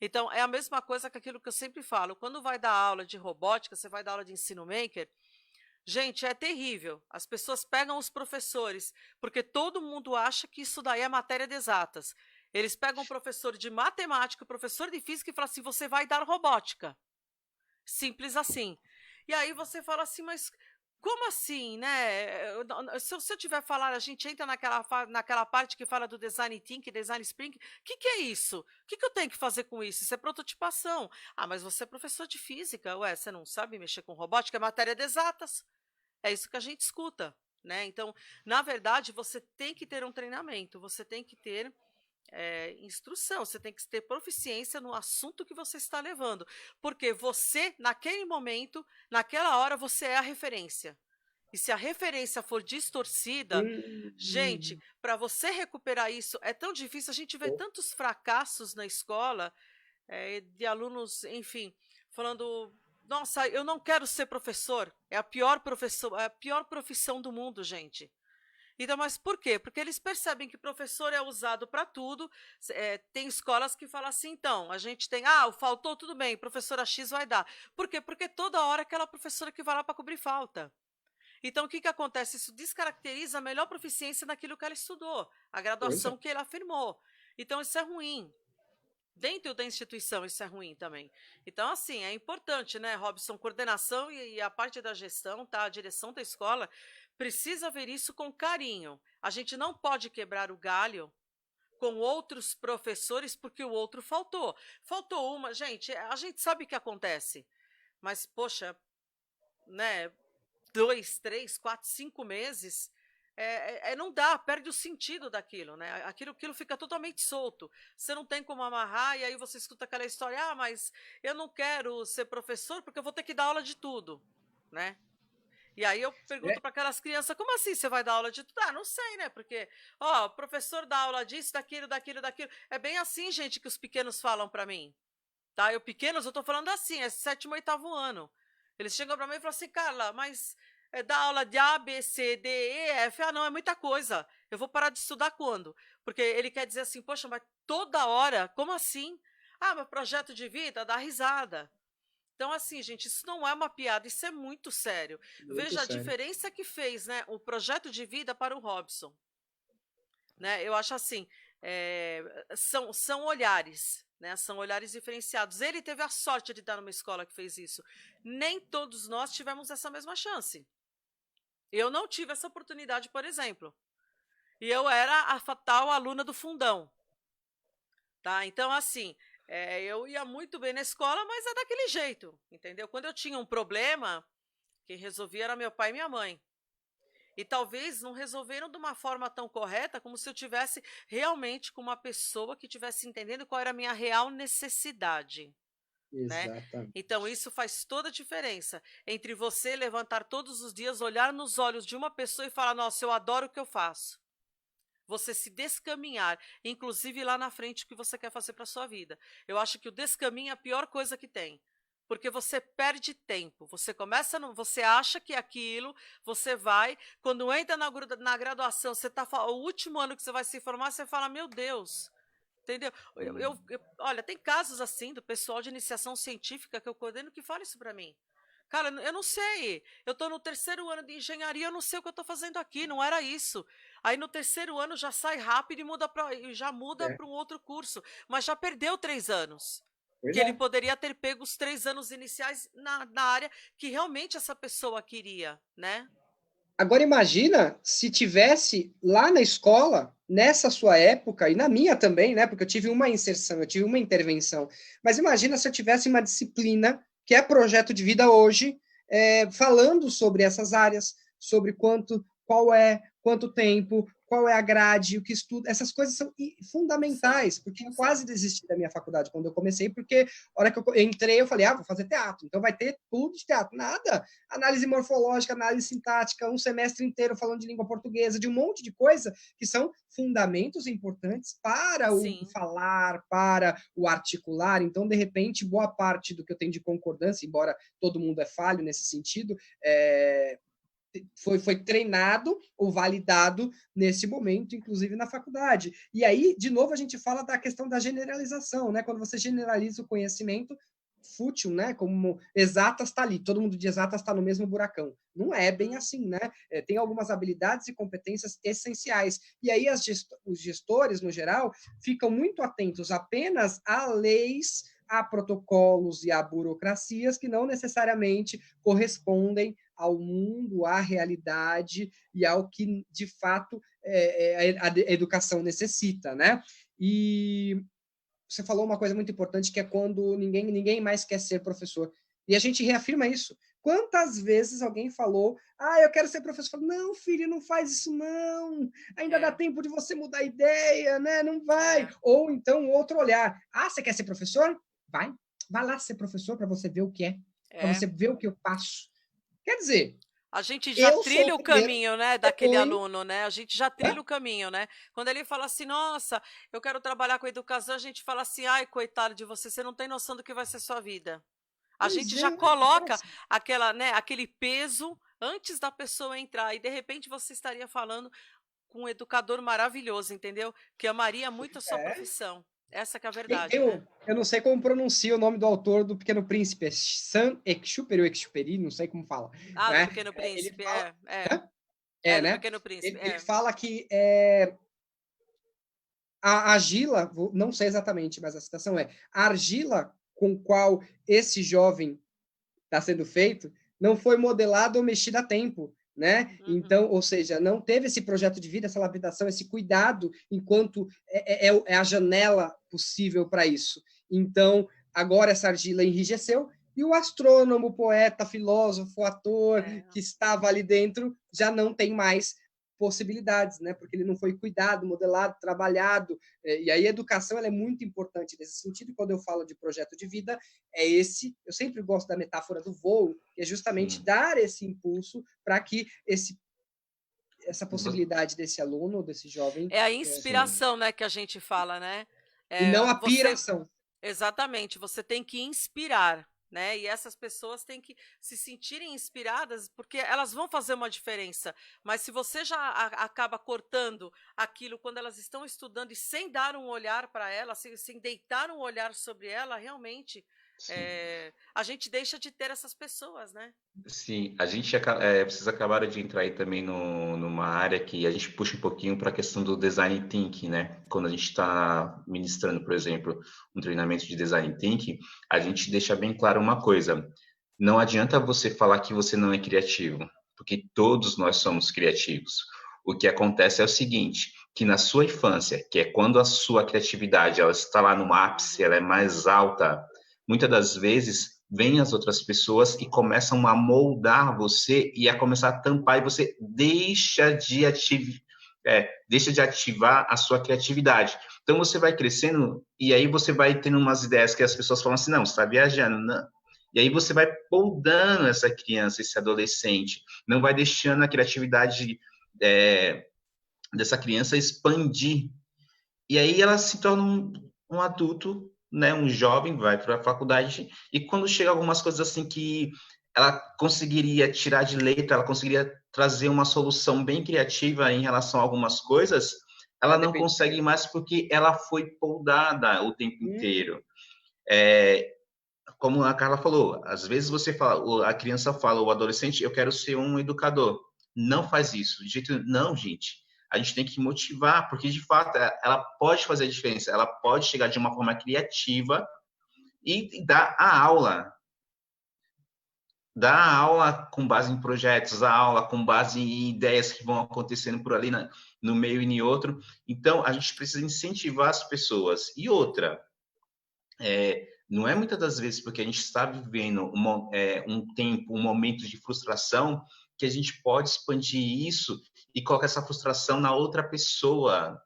Speaker 4: Então, é a mesma coisa que aquilo que eu sempre falo, quando vai dar aula de robótica, você vai dar aula de ensino maker, gente, é terrível. As pessoas pegam os professores, porque todo mundo acha que isso daí é matéria de exatas. Eles pegam o professor de matemática, o professor de física e falam assim, você vai dar robótica. Simples assim. E aí você fala assim, mas como assim, né? Se eu tiver falar, a gente entra naquela parte que fala do design thinking, design spring. O que é isso? O que eu tenho que fazer com isso? Isso é prototipação. Ah, mas você é professor de física. Ué, você não sabe mexer com robótica? É matéria de exatas. É isso que a gente escuta, né? Então, na verdade, você tem que ter um treinamento, você tem que ter instrução, você tem que ter proficiência no assunto que você está levando, porque você, naquele momento, naquela hora, você é a referência. E se a referência for distorcida, gente, para você recuperar isso é tão difícil. A gente vê tantos fracassos na escola, de alunos, enfim, falando, nossa, eu não quero ser professor, é a pior profissão do mundo, gente. Então, mas por quê? Porque eles percebem que professor é usado para tudo. Tem escolas que falam assim, então, a gente tem, faltou, tudo bem, professora X vai dar. Por quê? Porque toda hora é aquela professora que vai lá para cobrir falta. Então, o que acontece? Isso descaracteriza a melhor proficiência naquilo que ela estudou, a graduação que ela afirmou. Então, isso é ruim. Dentro da instituição isso é ruim também. Então, assim, é importante, né, Robson, coordenação e a parte da gestão, tá? A direção da escola precisa ver isso com carinho. A gente não pode quebrar o galho com outros professores porque o outro faltou. Faltou uma, gente, a gente sabe o que acontece, mas, poxa, né, 2, 3, 4, 5 meses... não dá, perde o sentido daquilo, né? Aquilo fica totalmente solto. Você não tem como amarrar, e aí você escuta aquela história, mas eu não quero ser professor porque eu vou ter que dar aula de tudo, né? E aí eu pergunto para aquelas crianças, como assim você vai dar aula de tudo? Ah, não sei, né? Porque, o professor dá aula disso, daquilo. É bem assim, gente, que os pequenos falam para mim, tá? Eu tô falando assim, é 7º, 8º ano. Eles chegam para mim e falam assim, Carla, mas... dar aula de A, B, C, D, E, F, não, é muita coisa. Eu vou parar de estudar quando? Porque ele quer dizer assim, poxa, mas toda hora, como assim? Meu projeto de vida, dá risada. Então, assim, gente, isso não é uma piada, isso é muito sério. Veja a diferença que fez, né, o projeto de vida para o Robson. Né? Eu acho assim, são olhares, né? São olhares diferenciados. Ele teve a sorte de estar numa escola que fez isso. Nem todos nós tivemos essa mesma chance. Eu não tive essa oportunidade, por exemplo. E eu era a fatal aluna do fundão. Tá? Então, assim, eu ia muito bem na escola, mas é daquele jeito, entendeu? Quando eu tinha um problema, quem resolvia era meu pai e minha mãe. E talvez não resolveram de uma forma tão correta como se eu tivesse realmente com uma pessoa que estivesse entendendo qual era a minha real necessidade. Né? Então, isso faz toda a diferença entre você levantar todos os dias, olhar nos olhos de uma pessoa e falar, nossa, eu adoro o que eu faço. Você se descaminhar, inclusive lá na frente o que você quer fazer para a sua vida. Eu acho que o descaminho é a pior coisa que tem. Porque você perde tempo, você acha que aquilo, você vai, quando entra na graduação, você tá, o último ano que você vai se formar, você fala, meu Deus... Entendeu? Olha, tem casos assim do pessoal de iniciação científica que eu coordeno que fala isso para mim. Cara, eu não sei. Eu estou no 3º ano de engenharia, eu não sei o que eu estou fazendo aqui, não era isso. Aí no 3º ano já sai rápido e já muda
Speaker 3: É,
Speaker 4: para um outro curso, mas já perdeu 3 anos.
Speaker 3: pois
Speaker 4: Que ele
Speaker 3: é.
Speaker 4: poderia ter pego os 3 anos iniciais na área que realmente essa pessoa queria, né?
Speaker 3: Agora imagina se tivesse lá na escola, nessa sua época, e na minha também, né? Porque eu tive uma inserção, eu tive uma intervenção. Mas imagina se eu tivesse uma disciplina, que é projeto de vida hoje, falando sobre essas áreas, sobre quanto tempo, qual é a grade, o que estuda. Essas coisas são
Speaker 4: São,
Speaker 3: fundamentais, porque eu
Speaker 4: são.
Speaker 3: quase desisti da minha faculdade quando eu comecei, porque a hora que eu entrei, eu falei, vou fazer teatro, então vai ter tudo de teatro. Nada, análise morfológica, análise sintática, um semestre inteiro falando de língua portuguesa, de um monte de coisa que são fundamentos importantes para o
Speaker 4: Sim,
Speaker 3: falar, para o articular. Então, de repente, boa parte do que eu tenho de concordância, embora todo mundo é falho nesse sentido, foi treinado ou validado nesse momento, inclusive na faculdade. E aí, de novo, a gente fala da questão da generalização, né? Quando você generaliza o conhecimento fútil, né? Como exatas está ali, todo mundo de exatas está no mesmo buracão. Não é bem assim, né? Tem algumas habilidades e competências essenciais. E aí os gestores, no geral, ficam muito atentos apenas a leis, a protocolos e a burocracias que não necessariamente correspondem ao mundo, à realidade e ao que, de fato, a educação necessita, né? E você falou uma coisa muito importante, que é quando ninguém mais quer ser professor. E a gente reafirma isso. Quantas vezes alguém falou, eu quero ser professor? Não, filho, não faz isso não. Ainda dá
Speaker 4: é,
Speaker 3: tempo de você mudar a ideia, né? Não vai.
Speaker 4: é,
Speaker 3: Ou então outro olhar. Você quer ser professor? Vai lá ser professor para você ver o que é, para
Speaker 4: é.
Speaker 3: você ver o que eu passo. Quer dizer,
Speaker 4: A gente já
Speaker 3: eu sou o
Speaker 4: trilha o
Speaker 3: primeiro
Speaker 4: caminho, né,
Speaker 3: que
Speaker 4: daquele
Speaker 3: põe.
Speaker 4: aluno, né? A gente já trilha o caminho, né? Quando ele fala assim, nossa, eu quero trabalhar com educação, a gente fala assim, ai, coitado de você, você não tem noção do que vai ser sua vida. A
Speaker 3: Pois
Speaker 4: gente
Speaker 3: é,
Speaker 4: já coloca
Speaker 3: nossa.
Speaker 4: aquela, né, aquele peso antes da pessoa entrar e de repente você estaria falando com um educador maravilhoso, entendeu? Que amaria muito a sua
Speaker 3: É.
Speaker 4: profissão. Essa que é a
Speaker 3: Tem,
Speaker 4: verdade,
Speaker 3: tem
Speaker 4: né?
Speaker 3: eu não sei como pronuncia o nome do autor do Pequeno Príncipe, é Saint-Exupéry ou Exupéry, não sei como fala,
Speaker 4: Ah, do
Speaker 3: né?
Speaker 4: Pequeno
Speaker 3: Ele
Speaker 4: Príncipe,
Speaker 3: fala,
Speaker 4: do
Speaker 3: né?
Speaker 4: Pequeno Príncipe,
Speaker 3: Ele fala que a argila, não sei exatamente, mas a citação a argila com qual esse jovem está sendo feito não foi modelado ou mexido a tempo, né?
Speaker 4: Uhum,
Speaker 3: Então, ou seja, não teve esse projeto de vida, essa lapidação, esse cuidado, enquanto é a janela possível para isso. Então, agora essa argila enrijeceu e o astrônomo, poeta, filósofo, ator
Speaker 4: é.
Speaker 3: que estava ali dentro já não tem mais possibilidades, né? Porque ele não foi cuidado, modelado, trabalhado. E aí a educação ela é muito importante nesse sentido. Quando eu falo de projeto de vida, eu sempre gosto da metáfora do voo, que é justamente
Speaker 2: Sim.
Speaker 3: dar esse impulso para que essa possibilidade desse aluno, desse jovem,
Speaker 4: É a
Speaker 2: Sim.
Speaker 4: inspiração, né, que a gente fala, né?
Speaker 3: e não a
Speaker 4: Você
Speaker 3: piração.
Speaker 4: exatamente, você tem que inspirar, né? E essas pessoas têm que se sentirem inspiradas, porque elas vão fazer uma diferença. Mas se você já acaba cortando aquilo quando elas estão estudando e sem dar um olhar para elas, sem deitar um olhar sobre ela, realmente
Speaker 2: Sim.
Speaker 4: a gente deixa de ter essas pessoas, né?
Speaker 2: Sim, a gente vocês acabaram de entrar aí também numa área que a gente puxa um pouquinho para a questão do design thinking, né? Quando a gente está ministrando, por exemplo, um treinamento de design thinking, a gente deixa bem claro uma coisa: não adianta você falar que você não é criativo, porque todos nós somos criativos. O que acontece é o seguinte, que na sua infância, que é quando a sua criatividade ela está lá no ápice, ela
Speaker 4: Uhum.
Speaker 2: é mais alta, muitas das vezes vêm as outras pessoas e começam a moldar você e a começar a tampar e você deixa de ativar a sua criatividade. Então você vai crescendo e aí você vai tendo umas ideias que as pessoas falam assim, não, você está viajando, não. E aí você vai moldando essa criança, esse adolescente, não vai deixando a criatividade dessa criança expandir. E aí ela se torna um adulto, né, um jovem, vai para a faculdade, e quando chega algumas coisas assim que ela conseguiria tirar de letra, ela conseguiria trazer uma solução bem criativa em relação a algumas coisas, ela
Speaker 3: Já
Speaker 2: não
Speaker 3: depende
Speaker 2: consegue
Speaker 3: dela.
Speaker 2: mais porque ela foi podada o tempo
Speaker 3: Uhum.
Speaker 2: inteiro. como a Carla falou, às vezes você fala, a criança fala, o adolescente, eu quero ser um educador. Não faz isso, de jeito não, gente. A gente tem que motivar, porque de fato ela pode fazer a diferença, ela pode chegar de uma forma criativa e dar a aula. Dar a aula com base em projetos, a aula com base em ideias que vão acontecendo por ali no meio e em outro. Então, a gente precisa incentivar as pessoas. E outra, não é muitas das vezes porque a gente está vivendo um tempo, um momento de frustração, que a gente pode expandir isso e colocar essa frustração na outra pessoa.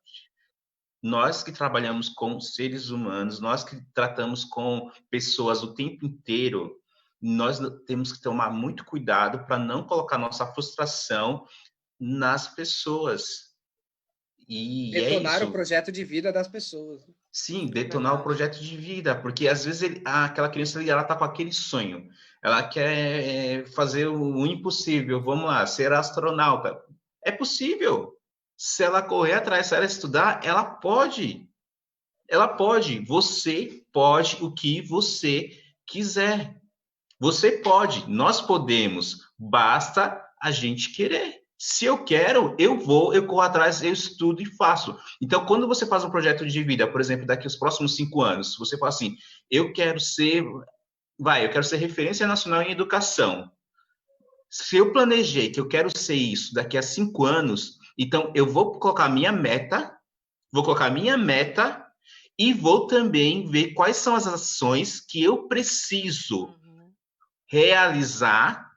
Speaker 2: Nós que trabalhamos com seres humanos, nós que tratamos com pessoas o tempo inteiro, nós temos que tomar muito cuidado para não colocar nossa frustração nas pessoas. E
Speaker 3: detonar o projeto de vida das pessoas.
Speaker 2: Sim, detonar o projeto de vida, porque às vezes aquela criança ela está com aquele sonho, ela quer fazer o impossível, vamos lá, ser astronauta. É possível. Se ela correr atrás, se ela estudar, ela pode. Ela pode. Você pode o que você quiser. Você pode, nós podemos, basta a gente querer. Se eu quero, eu vou, eu corro atrás, eu estudo e faço. Então, quando você faz um projeto de vida, por exemplo, daqui aos próximos 5 anos, você fala assim, eu quero ser referência nacional em educação. Se eu planejei que eu quero ser isso daqui a 5 anos, então eu vou colocar minha meta e vou também ver quais são as ações que eu preciso realizar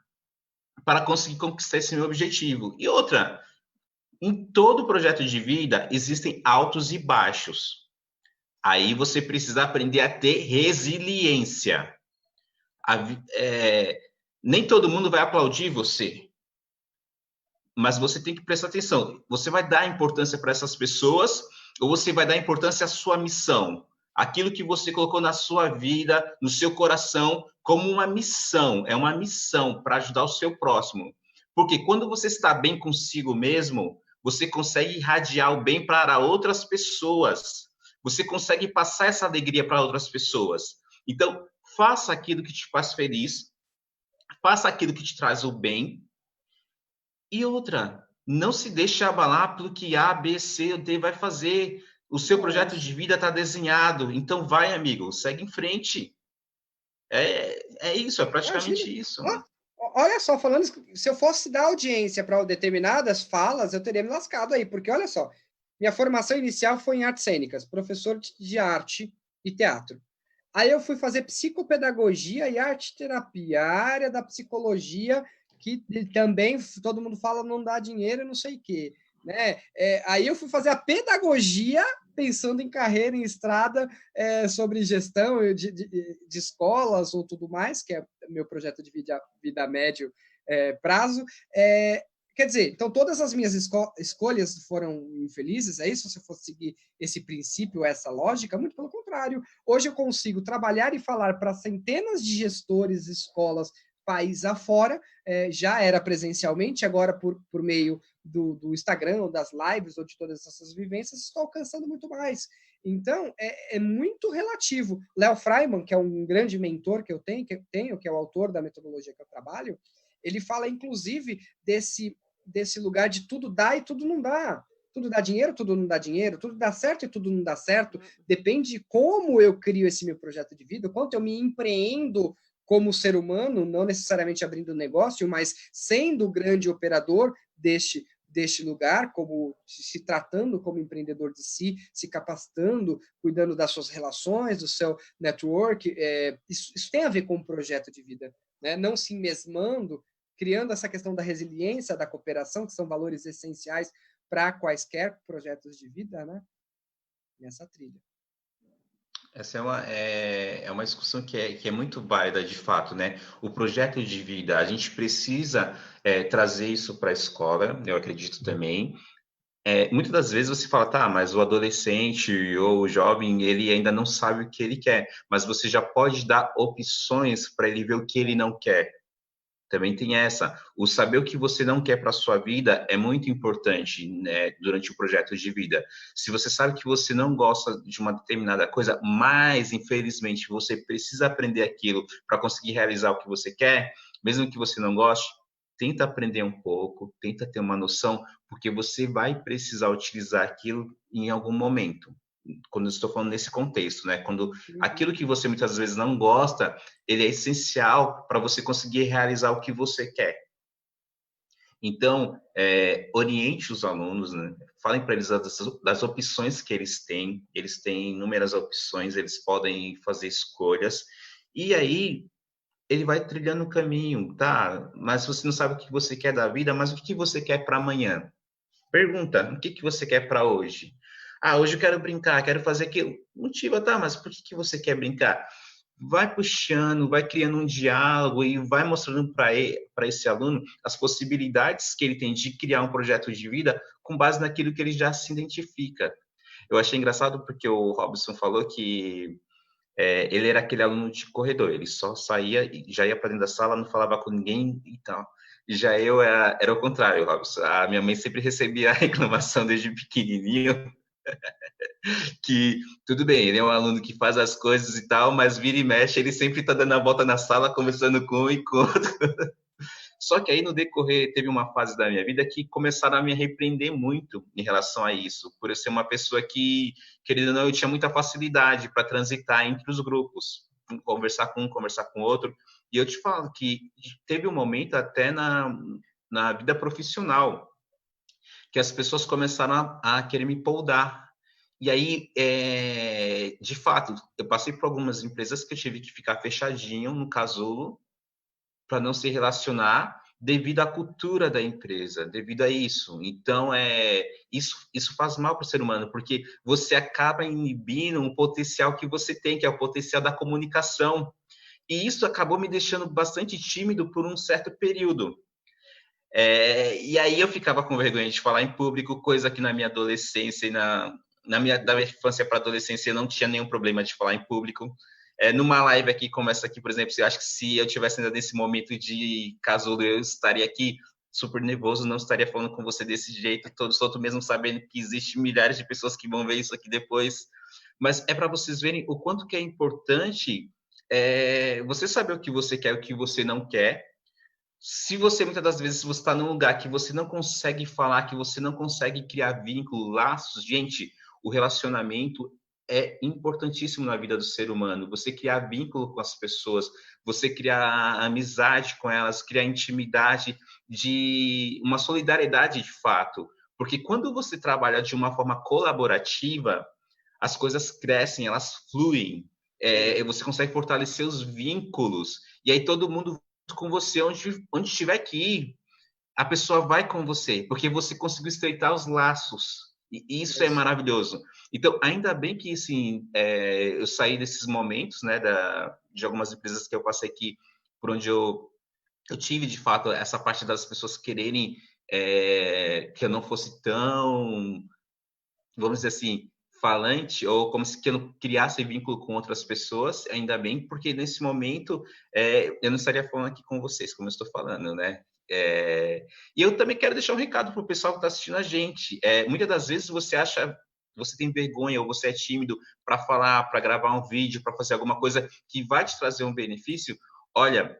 Speaker 2: para conseguir conquistar esse meu objetivo. E outra, em todo projeto de vida existem altos e baixos. Aí você precisa aprender a ter resiliência. Nem todo mundo vai aplaudir você, mas você tem que prestar atenção. Você vai dar importância para essas pessoas ou você vai dar importância à sua missão? Aquilo que você colocou na sua vida, no seu coração, como uma missão. É uma missão para ajudar o seu próximo. Porque quando você está bem consigo mesmo, você consegue irradiar o bem para outras pessoas. Você consegue passar essa alegria para outras pessoas. Então, faça aquilo que te faz feliz. Faça aquilo que te traz o bem. E outra, não se deixe abalar pelo que A, B, C ou D vai fazer. O seu projeto de vida está desenhado. Então, vai, amigo, segue em frente. É isso, é praticamente isso.
Speaker 3: Olha só, falando, se eu fosse dar audiência para determinadas falas, eu teria me lascado aí, porque olha só, minha formação inicial foi em artes cênicas, professor de arte e teatro. Aí eu fui fazer psicopedagogia e arte-terapia, a área da psicologia, que também todo mundo fala não dá dinheiro e não sei o quê. Né? Aí eu fui fazer a pedagogia, pensando em carreira, em estrada, sobre gestão de escolas ou tudo mais, que é meu projeto de vida a médio prazo. Quer dizer, então todas as minhas escolhas foram infelizes, é isso? Se eu fosse seguir esse princípio, essa lógica? Muito pelo contrário. Hoje eu consigo trabalhar e falar para centenas de gestores, escolas, país afora, já era presencialmente, agora por meio do Instagram, ou das lives, ou de todas essas vivências, estou alcançando muito mais. Então, é muito relativo. Léo Freiman, que é um grande mentor que eu tenho, que é o autor da metodologia que eu trabalho, ele fala, inclusive, desse lugar de tudo dá e tudo não dá. Tudo dá dinheiro, tudo não dá dinheiro, tudo dá certo e tudo não dá certo. Depende de como eu crio esse meu projeto de vida, o quanto eu me empreendo como ser humano, não necessariamente abrindo negócio, mas sendo o grande operador deste lugar, como se tratando como empreendedor de si, se capacitando, cuidando das suas relações, do seu network. Isso tem a ver com o projeto de vida, né? Não se mesmando, criando essa questão da resiliência, da cooperação, que são valores essenciais para quaisquer projetos de vida, né? Nessa trilha.
Speaker 2: Essa é uma discussão que é muito válida, de fato, né? O projeto de vida, a gente precisa trazer isso para a escola, eu acredito também. Muitas das vezes você fala, tá, mas o adolescente ou o jovem, ele ainda não sabe o que ele quer, mas você já pode dar opções para ele ver o que ele não quer, Também tem essa. O saber o que você não quer para a sua vida é muito importante, né, durante o projeto de vida. Se você sabe que você não gosta de uma determinada coisa, mas, infelizmente, você precisa aprender aquilo para conseguir realizar o que você quer, mesmo que você não goste, tenta aprender um pouco, tenta ter uma noção, porque você vai precisar utilizar aquilo em algum momento. Quando eu estou falando nesse contexto, né? Quando aquilo que você muitas vezes não gosta, ele é essencial para você conseguir realizar o que você quer. Então, oriente os alunos, né? Falem para eles das opções que eles têm inúmeras opções, eles podem fazer escolhas, e aí ele vai trilhando o caminho, tá? Mas você não sabe o que você quer da vida, mas o que você quer para amanhã? Pergunta, o que você quer para hoje? Ah, hoje eu quero brincar, quero fazer aquilo. Motiva, tá, mas por que você quer brincar? Vai puxando, vai criando um diálogo e vai mostrando para esse aluno as possibilidades que ele tem de criar um projeto de vida com base naquilo que ele já se identifica. Eu achei engraçado porque o Robson falou que ele era aquele aluno de corredor, ele só saía e já ia para dentro da sala, não falava com ninguém e tal. Já eu era o contrário, Robson. A minha mãe sempre recebia a reclamação desde pequenininho que tudo bem, ele é um aluno que faz as coisas e tal, mas vira e mexe, ele sempre está dando a volta na sala, conversando com um e com outro. Só que aí no decorrer teve uma fase da minha vida que começaram a me repreender muito em relação a isso, por eu ser uma pessoa que, querendo ou não, eu tinha muita facilidade para transitar entre os grupos, conversar com um, conversar com outro. E eu te falo que teve um momento até na vida profissional que as pessoas começaram a querer me poldar. E aí, de fato, eu passei por algumas empresas que eu tive que ficar fechadinho no casulo para não se relacionar devido à cultura da empresa, devido a isso. Então, isso faz mal para o ser humano, porque você acaba inibindo um potencial que você tem, que é o potencial da comunicação. E isso acabou me deixando bastante tímido por um certo período. E aí eu ficava com vergonha de falar em público, coisa que na minha adolescência e da minha infância para adolescência eu não tinha nenhum problema de falar em público. Numa live aqui, como essa aqui, por exemplo, eu acho que se eu tivesse ainda nesse momento de casulo, eu estaria aqui super nervoso, não estaria falando com você desse jeito, todo mesmo sabendo que existe milhares de pessoas que vão ver isso aqui depois. Mas é para vocês verem o quanto que é importante você saber o que você quer e o que você não quer. Se você, muitas das vezes, você está num lugar que você não consegue falar, que você não consegue criar vínculo, laços, gente, o relacionamento é importantíssimo na vida do ser humano. Você criar vínculo com as pessoas, você criar amizade com elas, criar intimidade, de uma solidariedade de fato. Porque quando você trabalha de uma forma colaborativa, as coisas crescem, elas fluem. Você consegue fortalecer os vínculos. E aí todo mundo com você onde tiver que ir, a pessoa vai com você, porque você conseguiu estreitar os laços. E isso é maravilhoso. Então, ainda bem que assim, eu saí desses momentos, né, de algumas empresas que eu passei aqui, por onde eu tive, de fato, essa parte das pessoas quererem que eu não fosse tão, vamos dizer assim, falante, ou como se que eu não criasse vínculo com outras pessoas, ainda bem, porque nesse momento eu não estaria falando aqui com vocês, como eu estou falando, né? E eu também quero deixar um recado para o pessoal que está assistindo a gente. Muitas das vezes você tem vergonha ou você é tímido para falar, para gravar um vídeo, para fazer alguma coisa que vai te trazer um benefício. Olha,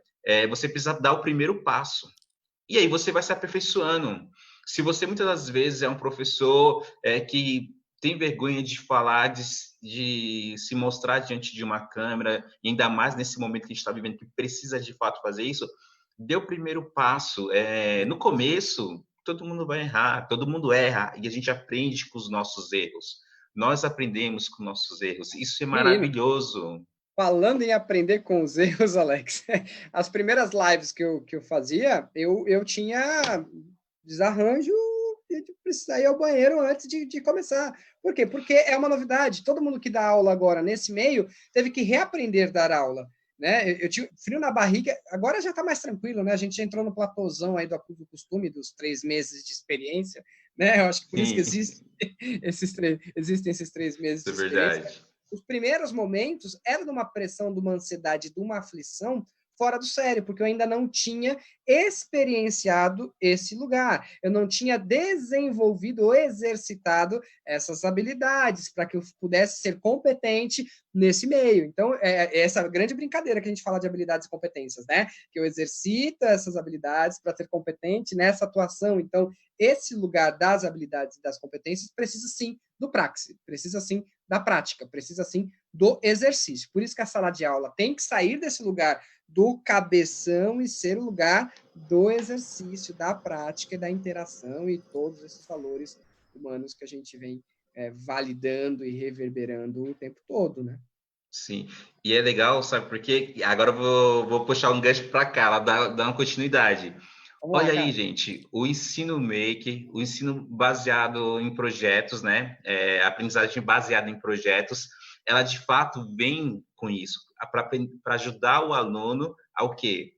Speaker 2: você precisa dar o primeiro passo. E aí você vai se aperfeiçoando. Se você muitas das vezes é um professor que tem vergonha de falar, de se mostrar diante de uma câmera, e ainda mais nesse momento que a gente está vivendo, que precisa de fato fazer isso, dê o primeiro passo. No começo, todo mundo vai errar, todo mundo erra, e a gente aprende com os nossos erros. Nós aprendemos com nossos erros. Isso é maravilhoso.
Speaker 3: Falando em aprender com os erros, Alex, as primeiras lives que eu fazia, eu tinha desarranjo de precisar ir ao banheiro antes de começar. Por quê? Porque é uma novidade. Todo mundo que dá aula agora nesse meio teve que reaprender a dar aula. Né? Eu tinha frio na barriga, agora já está mais tranquilo, né? A gente já entrou no platôzão aí do costume dos 3 meses de experiência, né? Eu acho que por isso que existem esses 3 meses de experiência.
Speaker 2: Verdade.
Speaker 3: Os primeiros momentos eram de uma pressão, de uma ansiedade, de uma aflição fora do sério, porque eu ainda não tinha experienciado esse lugar, eu não tinha desenvolvido ou exercitado essas habilidades para que eu pudesse ser competente nesse meio. Então, é essa grande brincadeira que a gente fala de habilidades e competências, né? Que eu exercito essas habilidades para ser competente nessa atuação. Então, esse lugar das habilidades e das competências precisa sim do praxis, precisa sim da prática, precisa sim do exercício. Por isso que a sala de aula tem que sair desse lugar do cabeção e ser o lugar do exercício, da prática, da interação e todos esses valores humanos que a gente vem validando e reverberando o tempo todo, né?
Speaker 2: Sim, e é legal, sabe por quê? Agora eu vou puxar um gancho para cá, ela dá uma continuidade.
Speaker 3: Vamos lá,
Speaker 2: Olha aí,
Speaker 3: cara.
Speaker 2: gente, o ensino maker, o ensino baseado em projetos, né? A aprendizagem baseada em projetos, ela de fato vem com isso, para ajudar o aluno ao quê?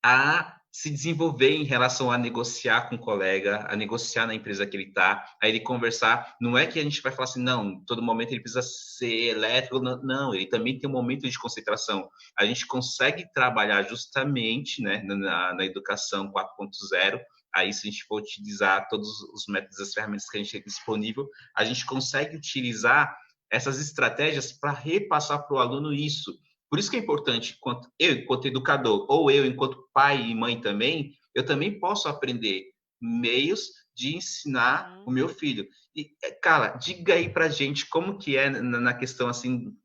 Speaker 2: A se desenvolver em relação a negociar com o colega, a negociar na empresa que ele está, a ele conversar. Não é que a gente vai falar assim, não, todo momento ele precisa ser elétrico, não, ele também tem um momento de concentração. A gente consegue trabalhar justamente, né, na educação 4.0, aí se a gente for utilizar todos os métodos, as ferramentas que a gente tem disponível, a gente consegue utilizar essas estratégias para repassar para o aluno isso. Por isso que é importante, enquanto educador, ou eu, enquanto pai e mãe também, eu também posso aprender meios de ensinar o meu filho. E, cara, diga aí pra gente como que é na questão, assim,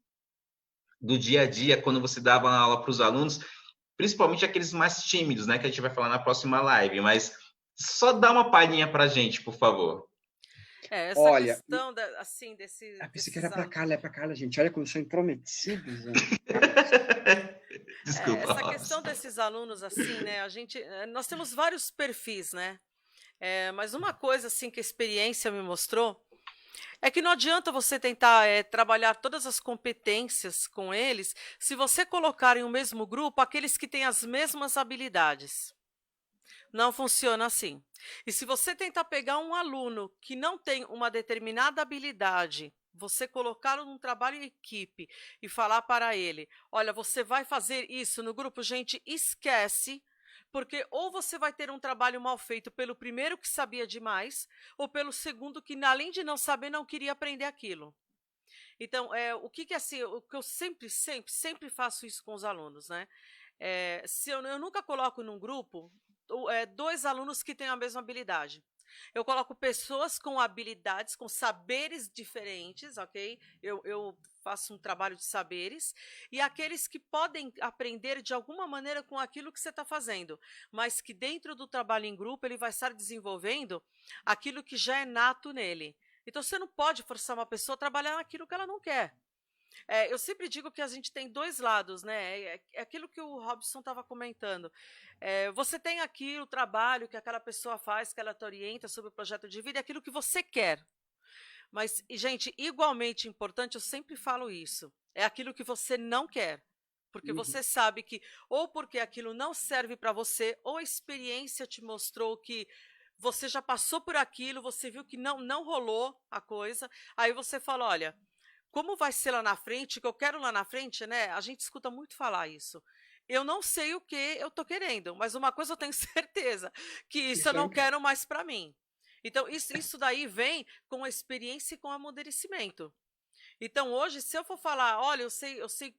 Speaker 2: do dia a dia, quando você dava aula para os alunos, principalmente aqueles mais tímidos, né, que a gente vai falar na próxima live, mas só dá uma palhinha pra gente, por favor.
Speaker 4: Essa
Speaker 3: Olha,
Speaker 4: questão, assim,
Speaker 3: pensei que
Speaker 4: desses
Speaker 3: era para
Speaker 4: alunos.
Speaker 3: Carla, é para Carla, gente. Olha como são intrometidos. Né?
Speaker 2: Desculpa,
Speaker 4: Essa
Speaker 2: Robson.
Speaker 4: questão desses alunos, assim, né? Nós temos vários perfis, né? Mas uma coisa, assim, que a experiência me mostrou é que não adianta você tentar trabalhar todas as competências com eles se você colocar em um mesmo grupo aqueles que têm as mesmas habilidades. Não funciona assim. E se você tentar pegar um aluno que não tem uma determinada habilidade, você colocá-lo num trabalho em equipe e falar para ele: olha, você vai fazer isso no grupo, gente, esquece. Porque ou você vai ter um trabalho mal feito pelo primeiro que sabia demais, ou pelo segundo que, além de não saber, não queria aprender aquilo. Então, o que eu sempre faço isso com os alunos, né? Se eu nunca coloco num grupo dois alunos que têm a mesma habilidade. Eu coloco pessoas com habilidades, com saberes diferentes, ok? Eu faço um trabalho de saberes, e aqueles que podem aprender de alguma maneira com aquilo que você está fazendo, mas que dentro do trabalho em grupo ele vai estar desenvolvendo aquilo que já é nato nele. Então você não pode forçar uma pessoa a trabalhar naquilo que ela não quer. Eu sempre digo que a gente tem dois lados, né? É aquilo que o Robson estava comentando. Você tem aqui o trabalho que aquela pessoa faz, que ela te orienta sobre o projeto de vida, é aquilo que você quer. Mas, gente, igualmente importante, eu sempre falo isso, é aquilo que você não quer. Porque você sabe que, ou porque aquilo não serve para você, ou a experiência te mostrou que você já passou por aquilo, você viu que não rolou a coisa, aí você fala, olha, como vai ser lá na frente, que eu quero lá na frente, né? A gente escuta muito falar isso. Eu não sei o que eu tô querendo, mas uma coisa eu tenho certeza, que isso eu não quero mais para mim. Então, isso daí vem com a experiência e com o amadurecimento. Então, hoje, se eu for falar, olha, eu sei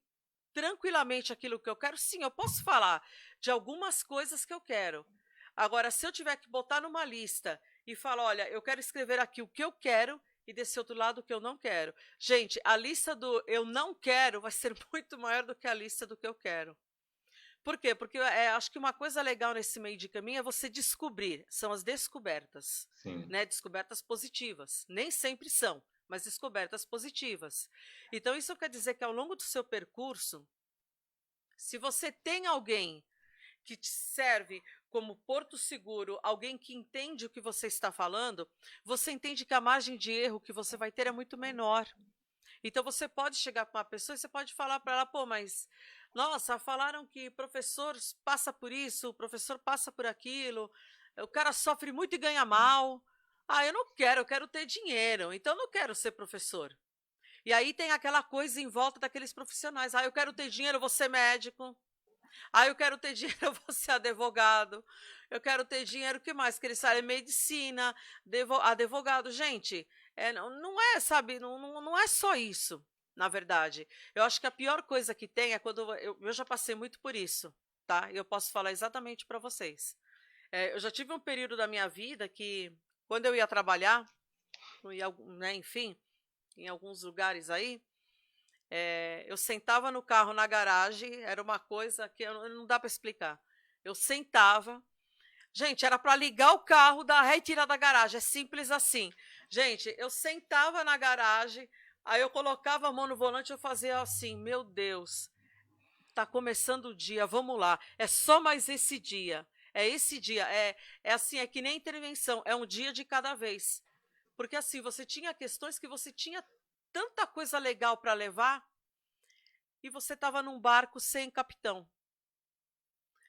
Speaker 4: tranquilamente aquilo que eu quero, sim, eu posso falar de algumas coisas que eu quero. Agora, se eu tiver que botar numa lista e falar, olha, eu quero escrever aqui o que eu quero, e desse outro lado o que eu não quero. Gente, a lista do eu não quero vai ser muito maior do que a lista do que eu quero. Por quê? Porque acho que uma coisa legal nesse meio de caminho é você descobrir, são as descobertas, né? Descobertas positivas. Nem sempre são, mas descobertas positivas. Então, isso quer dizer que ao longo do seu percurso, se você tem alguém que te serve como porto seguro, alguém que entende o que você está falando, você entende que a margem de erro que você vai ter é muito menor. Então, você pode chegar para uma pessoa e você pode falar para ela, pô, mas, nossa, falaram que professor passa por isso, o professor passa por aquilo, o cara sofre muito e ganha mal. Ah, eu não quero, eu quero ter dinheiro, então eu não quero ser professor. E aí tem aquela coisa em volta daqueles profissionais. Ah, eu quero ter dinheiro, vou ser médico. Ah, eu quero ter dinheiro, eu vou ser advogado. Eu quero ter dinheiro, o que mais? Que eles sabem medicina, advogado. Gente, não é, sabe, não é só isso, na verdade. Eu acho que a pior coisa que tem é quando eu já passei muito por isso, tá? Eu posso falar exatamente para vocês. Eu já tive um período da minha vida que, quando eu ia trabalhar, né, enfim, em alguns lugares aí, eu sentava no carro na garagem, era uma coisa que não dá para explicar. Eu sentava, gente, era para ligar o carro, dar ré e tirar da garagem, é simples assim. Gente, eu sentava na garagem, aí eu colocava a mão no volante e eu fazia assim, meu Deus, tá começando o dia, vamos lá, é só mais esse dia, é esse dia, é assim, é que nem intervenção, é um dia de cada vez. Porque assim, você tinha questões que você tinha tanta coisa legal para levar e você estava num barco sem capitão.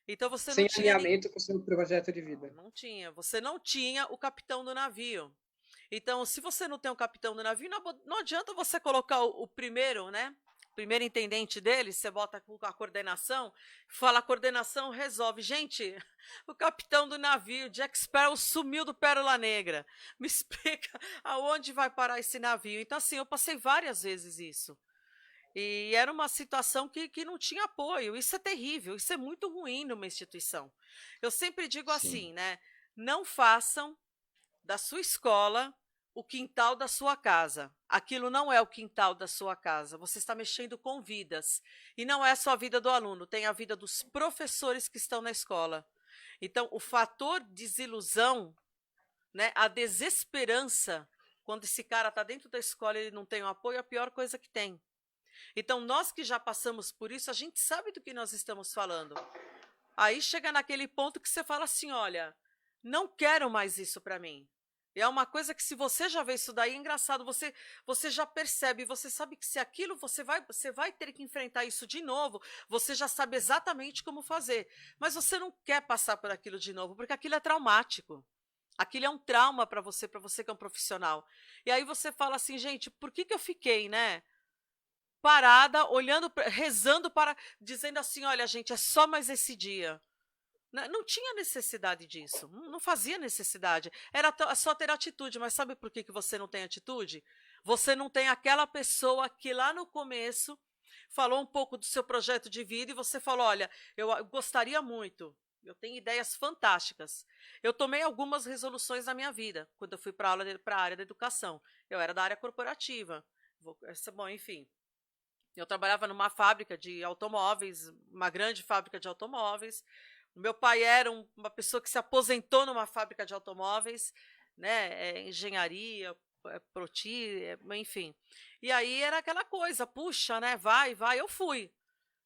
Speaker 4: Então você não
Speaker 3: Sem
Speaker 4: tinha
Speaker 3: alinhamento com o seu projeto de vida.
Speaker 4: Não tinha. Você não tinha o capitão do navio. Então, se você não tem o capitão do navio, não adianta você colocar o primeiro, né? Primeiro intendente dele, você bota com a coordenação, fala a coordenação, resolve. Gente, o capitão do navio, Jack Sparrow, sumiu do Pérola Negra. Me explica aonde vai parar esse navio. Então, assim, eu passei várias vezes isso. E era uma situação que não tinha apoio. Isso é terrível, isso é muito ruim numa instituição. Eu sempre digo assim,
Speaker 2: Sim,
Speaker 4: né? Não façam da sua escola o quintal da sua casa. Aquilo não é o quintal da sua casa. Você está mexendo com vidas. E não é só a vida do aluno, tem a vida dos professores que estão na escola. Então, o fator desilusão, né, a desesperança, quando esse cara está dentro da escola e ele não tem o apoio, é a pior coisa que tem. Então, nós que já passamos por isso, a gente sabe do que nós estamos falando. Aí chega naquele ponto que você fala assim, olha, não quero mais isso para mim. E é uma coisa que, se você já vê isso daí, é engraçado, você já percebe, você sabe que se aquilo você vai ter que enfrentar isso de novo, você já sabe exatamente como fazer. Mas você não quer passar por aquilo de novo, porque aquilo é traumático. Aquilo é um trauma para você que é um profissional. E aí você fala assim, gente, por que eu fiquei, né? Parada, olhando, rezando dizendo assim, olha, gente, é só mais esse dia. Não tinha necessidade disso, não fazia necessidade. Era só ter atitude, mas sabe por que você não tem atitude? Você não tem aquela pessoa que lá no começo falou um pouco do seu projeto de vida e você falou, olha, eu gostaria muito, eu tenho ideias fantásticas. Eu tomei algumas resoluções na minha vida, quando eu fui para a área da educação. Eu era da área corporativa. Bom, enfim. Eu trabalhava numa fábrica de automóveis, uma grande fábrica de automóveis. O meu pai era uma pessoa que se aposentou numa fábrica de automóveis, né? Engenharia, Proti, enfim. E aí era aquela coisa, puxa, né? Vai, eu fui.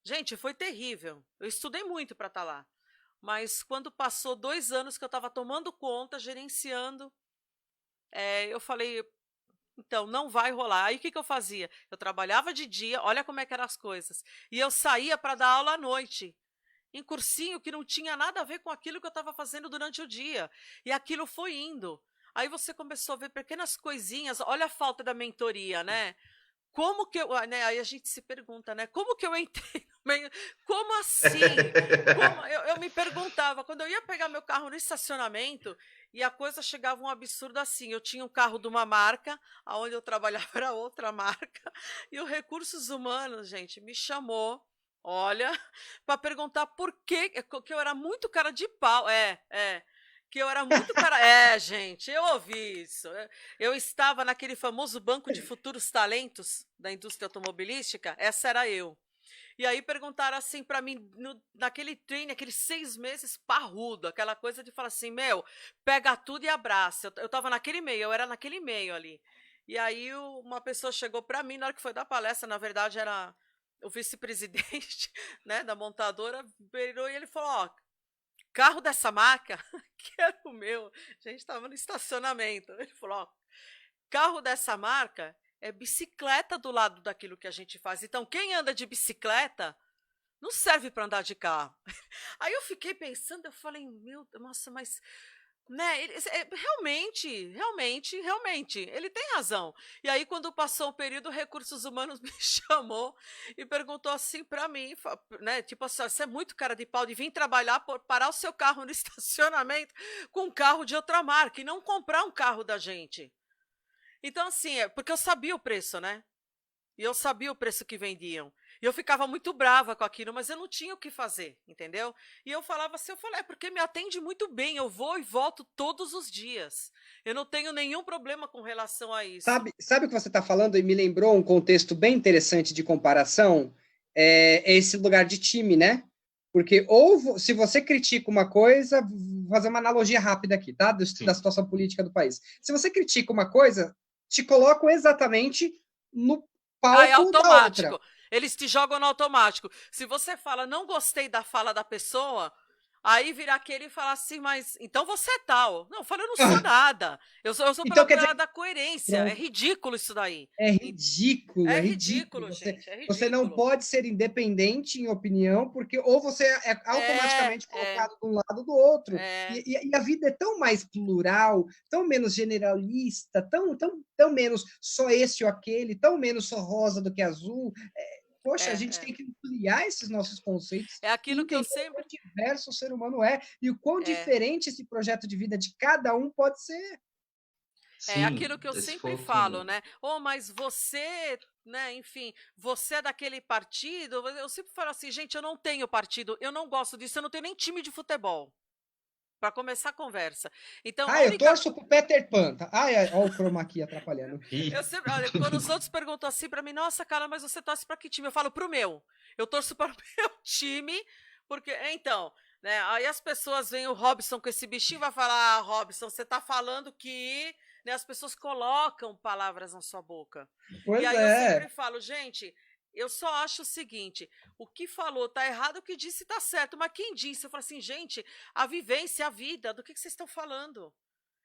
Speaker 4: Gente, foi terrível. Eu estudei muito para estar lá. Mas quando passou 2 anos que eu estava tomando conta, gerenciando, eu falei, então, não vai rolar. Aí o que eu fazia? Eu trabalhava de dia, olha como é que eram as coisas. E eu saía para dar aula à noite, em cursinho que não tinha nada a ver com aquilo que eu estava fazendo durante o dia. E aquilo foi indo. Aí você começou a ver pequenas coisinhas, olha a falta da mentoria, né? Como que eu, né? Aí a gente se pergunta, né? Como que eu entrei no meio? Como assim? Eu me perguntava, quando eu ia pegar meu carro no estacionamento, e a coisa chegava um absurdo assim. Eu tinha um carro de uma marca, aonde eu trabalhava era outra marca, e o Recursos Humanos, gente, me chamou, olha, para perguntar por que eu era muito cara de pau. Que eu era muito cara. Gente, eu ouvi isso. Eu estava naquele famoso banco de futuros talentos da indústria automobilística, essa era eu. E aí perguntaram assim para mim, naquele treino, aqueles 6 meses parrudo, aquela coisa de falar assim, meu, pega tudo e abraça. Eu estava naquele meio, eu era naquele meio ali. E aí uma pessoa chegou para mim, na hora que foi dar palestra, na verdade era o vice-presidente, né, da montadora, virou e ele falou, ó, carro dessa marca, que era o meu, a gente estava no estacionamento, ele falou, ó, carro dessa marca é bicicleta do lado daquilo que a gente faz. Então, quem anda de bicicleta não serve para andar de carro. Aí eu fiquei pensando, eu falei, nossa, mas Né, realmente, ele tem razão. E aí, quando passou um período, Recursos Humanos me chamou e perguntou assim para mim, né, tipo assim: "Você é muito cara de pau de vir trabalhar, parar o seu carro no estacionamento com um carro de outra marca e não comprar um carro da gente". Então, assim, porque eu sabia o preço, né? E eu sabia o preço que vendiam. E eu ficava muito brava com aquilo, mas eu não tinha o que fazer, entendeu? E eu falava assim, é porque me atende muito bem, eu vou e volto todos os dias. Eu não tenho nenhum problema com relação a isso.
Speaker 3: Sabe o que você está falando e me lembrou um contexto bem interessante de comparação? É esse lugar de time, né? Porque se você critica uma coisa, vou fazer uma analogia rápida aqui, tá? Da situação política do país. Se você critica uma coisa, te colocam exatamente no palco
Speaker 4: é automático.
Speaker 3: da outra.
Speaker 4: Eles te jogam no automático. Se você fala, não gostei da fala da pessoa, aí vira aquele e fala assim, mas então você é tal. Não, eu falo, eu não sou nada. Eu sou
Speaker 3: Então,
Speaker 4: pela da coerência.
Speaker 3: pronto.
Speaker 4: É ridículo isso daí.
Speaker 3: É ridículo,
Speaker 4: é ridículo. Gente, é ridículo.
Speaker 3: Você não pode ser independente em opinião, porque ou você é automaticamente colocado de um lado ou do outro. E a vida é tão mais plural, tão menos generalista, tão menos só esse ou aquele, tão menos só rosa do que azul. Poxa, a gente tem que ampliar esses nossos conceitos.
Speaker 4: É aquilo que eu
Speaker 3: sempre...
Speaker 4: sempre...
Speaker 3: o quão diverso o ser humano é e o quão diferente esse projeto de vida de cada um pode ser.
Speaker 4: É aquilo que eu sempre falo, né? Mas você, né, enfim, você é daquele partido. Eu sempre falo assim, gente, eu não tenho partido, eu não gosto disso, eu não tenho nem time de futebol. Para começar a conversa. Então,
Speaker 3: eu torço pro Peter Pan. Tá? Olha o chroma aqui atrapalhando.
Speaker 4: Eu sempre, quando os outros perguntam assim para mim, nossa, cara, mas você torce para que time? Eu falo pro meu. Eu torço para o meu time, porque, então, né? Aí as pessoas veem o Robson com esse bichinho e vai falar, Robson, você tá falando que, né, as pessoas colocam palavras na sua boca.
Speaker 3: Pois
Speaker 4: e aí eu sempre falo, gente, eu só acho o seguinte, o que falou tá errado, o que disse tá certo, mas quem disse? Eu falo assim, gente, a vivência, a vida, do que vocês estão falando?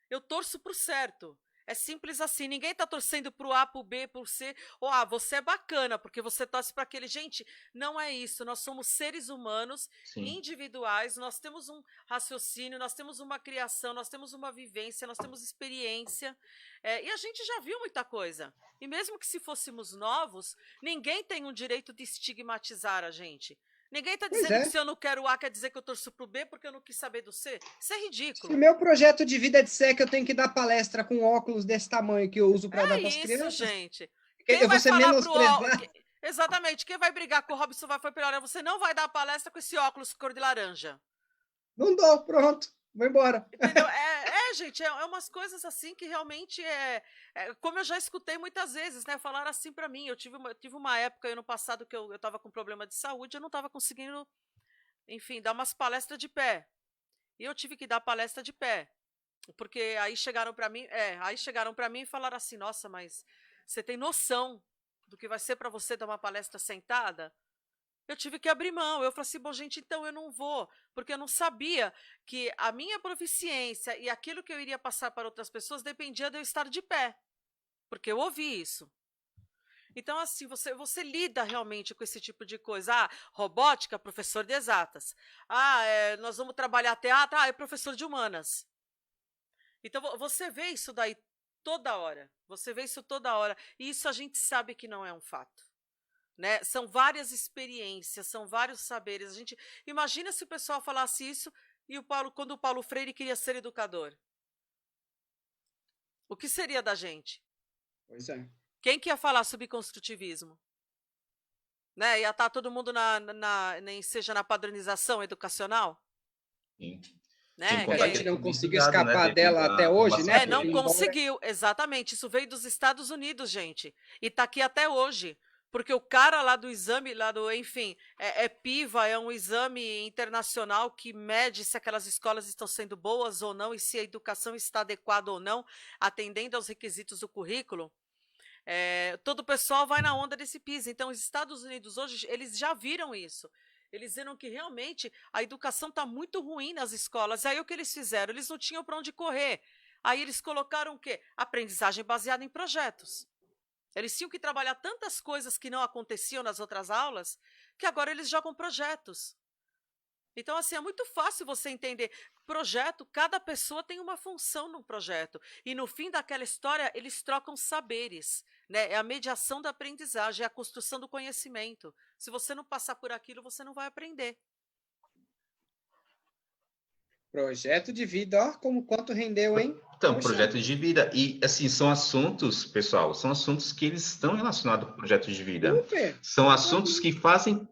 Speaker 4: Eu torço pro certo. É simples assim, ninguém tá torcendo pro A, pro B, pro C, ou você é bacana, porque você torce para aquele. Gente, não é isso, nós somos seres humanos, individuais, nós temos um raciocínio, nós temos uma criação, nós temos uma vivência, nós temos experiência, e a gente já viu muita coisa. E mesmo que se fôssemos novos, ninguém tem o direito de estigmatizar a gente. Ninguém está dizendo que se eu não quero o A, quer dizer que eu torço pro B porque eu não quis saber do C. Isso é ridículo.
Speaker 3: Se o meu projeto de vida é de ser que eu tenho que dar palestra com óculos desse tamanho que eu uso para dar para as crianças.
Speaker 4: Gente.
Speaker 3: Eu vou ser menosprezado.
Speaker 4: Exatamente. Quem vai brigar com o Robson foi pela você não vai dar palestra com esse óculos cor de laranja.
Speaker 3: Não dou, pronto. Vou embora.
Speaker 4: Entendeu? Gente, umas coisas assim que realmente como eu já escutei muitas vezes, né? Falaram assim para mim. Eu tive uma época ano passado que eu tava com problema de saúde, eu não tava conseguindo, enfim, dar umas palestras de pé. E eu tive que dar palestra de pé. Porque aí chegaram para mim, e falaram assim: "Nossa, mas você tem noção do que vai ser para você dar uma palestra sentada?" Eu tive que abrir mão. Eu falei assim, bom, gente, então eu não vou, porque eu não sabia que a minha proficiência e aquilo que eu iria passar para outras pessoas dependia de eu estar de pé, porque eu ouvi isso. Então, assim, você lida realmente com esse tipo de coisa. Robótica, professor de exatas. Nós vamos trabalhar teatro, é professor de humanas. Então, você vê isso daí toda hora. Você vê isso toda hora. E isso a gente sabe que não é um fato. Né? São várias experiências, são vários saberes. A gente imagina se o pessoal falasse isso e quando o Paulo Freire queria ser educador. O que seria da gente?
Speaker 3: Pois é.
Speaker 4: Quem que ia falar sobre construtivismo? Né? Ia estar todo mundo seja na padronização educacional?
Speaker 2: Sim.
Speaker 4: Né?
Speaker 3: A gente não conseguiu escapar dela até hoje, né?
Speaker 4: Não conseguiu, exatamente. Isso veio dos Estados Unidos, gente. E está aqui até hoje. Porque o cara lá do exame, PIVA, é um exame internacional que mede se aquelas escolas estão sendo boas ou não e se a educação está adequada ou não, atendendo aos requisitos do currículo. Todo o pessoal vai na onda desse PISA. Então, os Estados Unidos hoje, eles já viram isso. Eles viram que realmente a educação está muito ruim nas escolas. Aí o que eles fizeram? Eles não tinham para onde correr. Aí eles colocaram o quê? Aprendizagem baseada em projetos. Eles tinham que trabalhar tantas coisas que não aconteciam nas outras aulas, que agora eles jogam projetos. Então, assim, é muito fácil você entender. Projeto, cada pessoa tem uma função no projeto. E no fim daquela história, eles trocam saberes, né? É a mediação da aprendizagem, é a construção do conhecimento. Se você não passar por aquilo, você não vai aprender.
Speaker 3: Projeto de vida, ó, como quanto rendeu, hein?
Speaker 2: Então,
Speaker 3: Poxa.
Speaker 2: projetos de vida. E, assim, são assuntos, pessoal, são assuntos que eles estão relacionados com projetos de vida.
Speaker 3: Super.
Speaker 2: São assuntos que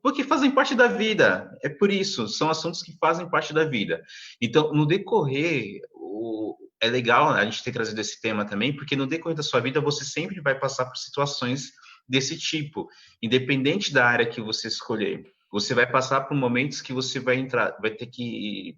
Speaker 2: porque fazem parte da vida. É por isso, são assuntos que fazem parte da vida. Então, no decorrer, é legal a gente ter trazido esse tema também, porque no decorrer da sua vida, você sempre vai passar por situações desse tipo, independente da área que você escolher. Você vai passar por momentos que você vai ter que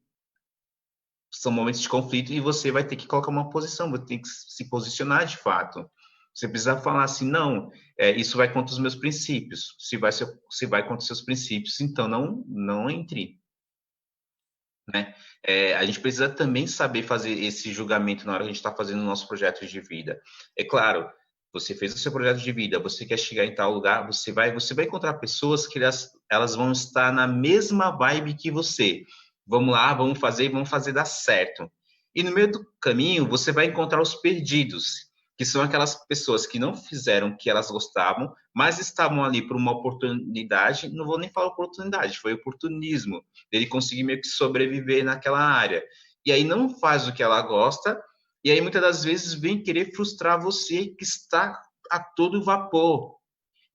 Speaker 2: são momentos de conflito e você vai ter que colocar uma posição, vai ter que se posicionar de fato. Você precisa falar assim, não, isso vai contra os meus princípios. Se vai contra os seus princípios, então não entre. Né? A gente precisa também saber fazer esse julgamento na hora que a gente está fazendo o nosso projeto de vida. É claro, você fez o seu projeto de vida, você quer chegar em tal lugar, você vai encontrar pessoas que elas vão estar na mesma vibe que você. Vamos lá, vamos fazer dar certo. E no meio do caminho, você vai encontrar os perdidos, que são aquelas pessoas que não fizeram o que elas gostavam, mas estavam ali por uma oportunidade, não vou nem falar oportunidade, foi oportunismo, dele conseguir meio que sobreviver naquela área. E aí não faz o que ela gosta, e aí muitas das vezes vem querer frustrar você que está a todo vapor.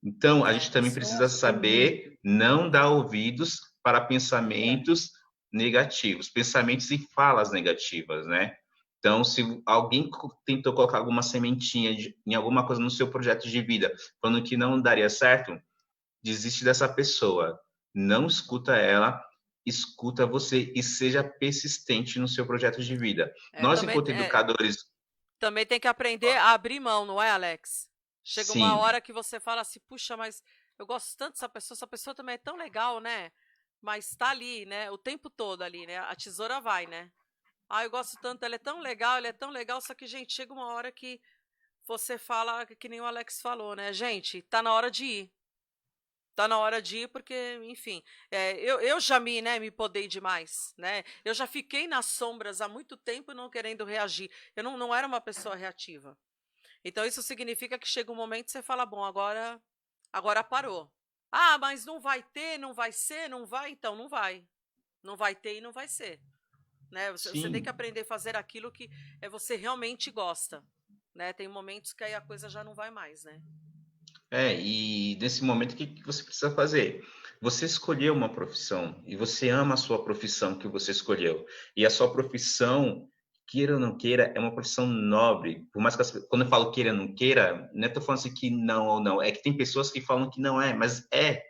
Speaker 2: Então, a gente também precisa saber não dar ouvidos para pensamentos negativos, pensamentos e falas negativas, né? Então, se alguém tentou colocar alguma sementinha em alguma coisa no seu projeto de vida, falando que não daria certo, desiste dessa pessoa. Não escuta ela, escuta você e seja persistente no seu projeto de vida. Nós, enquanto educadores...
Speaker 4: Também tem que aprender a abrir mão, não é, Alex? Chega uma hora que você fala assim, puxa, mas eu gosto tanto dessa pessoa também é tão legal, né? Mas tá ali, né? O tempo todo ali, né? A tesoura vai, né? Ah, eu gosto tanto, ele é tão legal, só que, gente, chega uma hora que você fala, que nem o Alex falou, né? Gente, tá na hora de ir. Tá na hora de ir porque, enfim, eu já me podei demais, né? Eu já fiquei nas sombras há muito tempo não querendo reagir. Eu não era uma pessoa reativa. Então, isso significa que chega um momento que você fala, bom, agora parou. Ah, mas não vai ter, não vai ser, não vai? Então, não vai. Não vai ter e não vai ser. Né? Você tem que aprender a fazer aquilo que você realmente gosta. Né? Tem momentos que aí a coisa já não vai mais, né?
Speaker 2: E nesse momento, o que você precisa fazer? Você escolheu uma profissão e você ama a sua profissão que você escolheu. E a sua profissão, queira ou não queira, é uma profissão nobre. Por mais que quando eu falo queira ou não queira, não estou falando assim que não ou não. É que tem pessoas que falam que não é, mas é.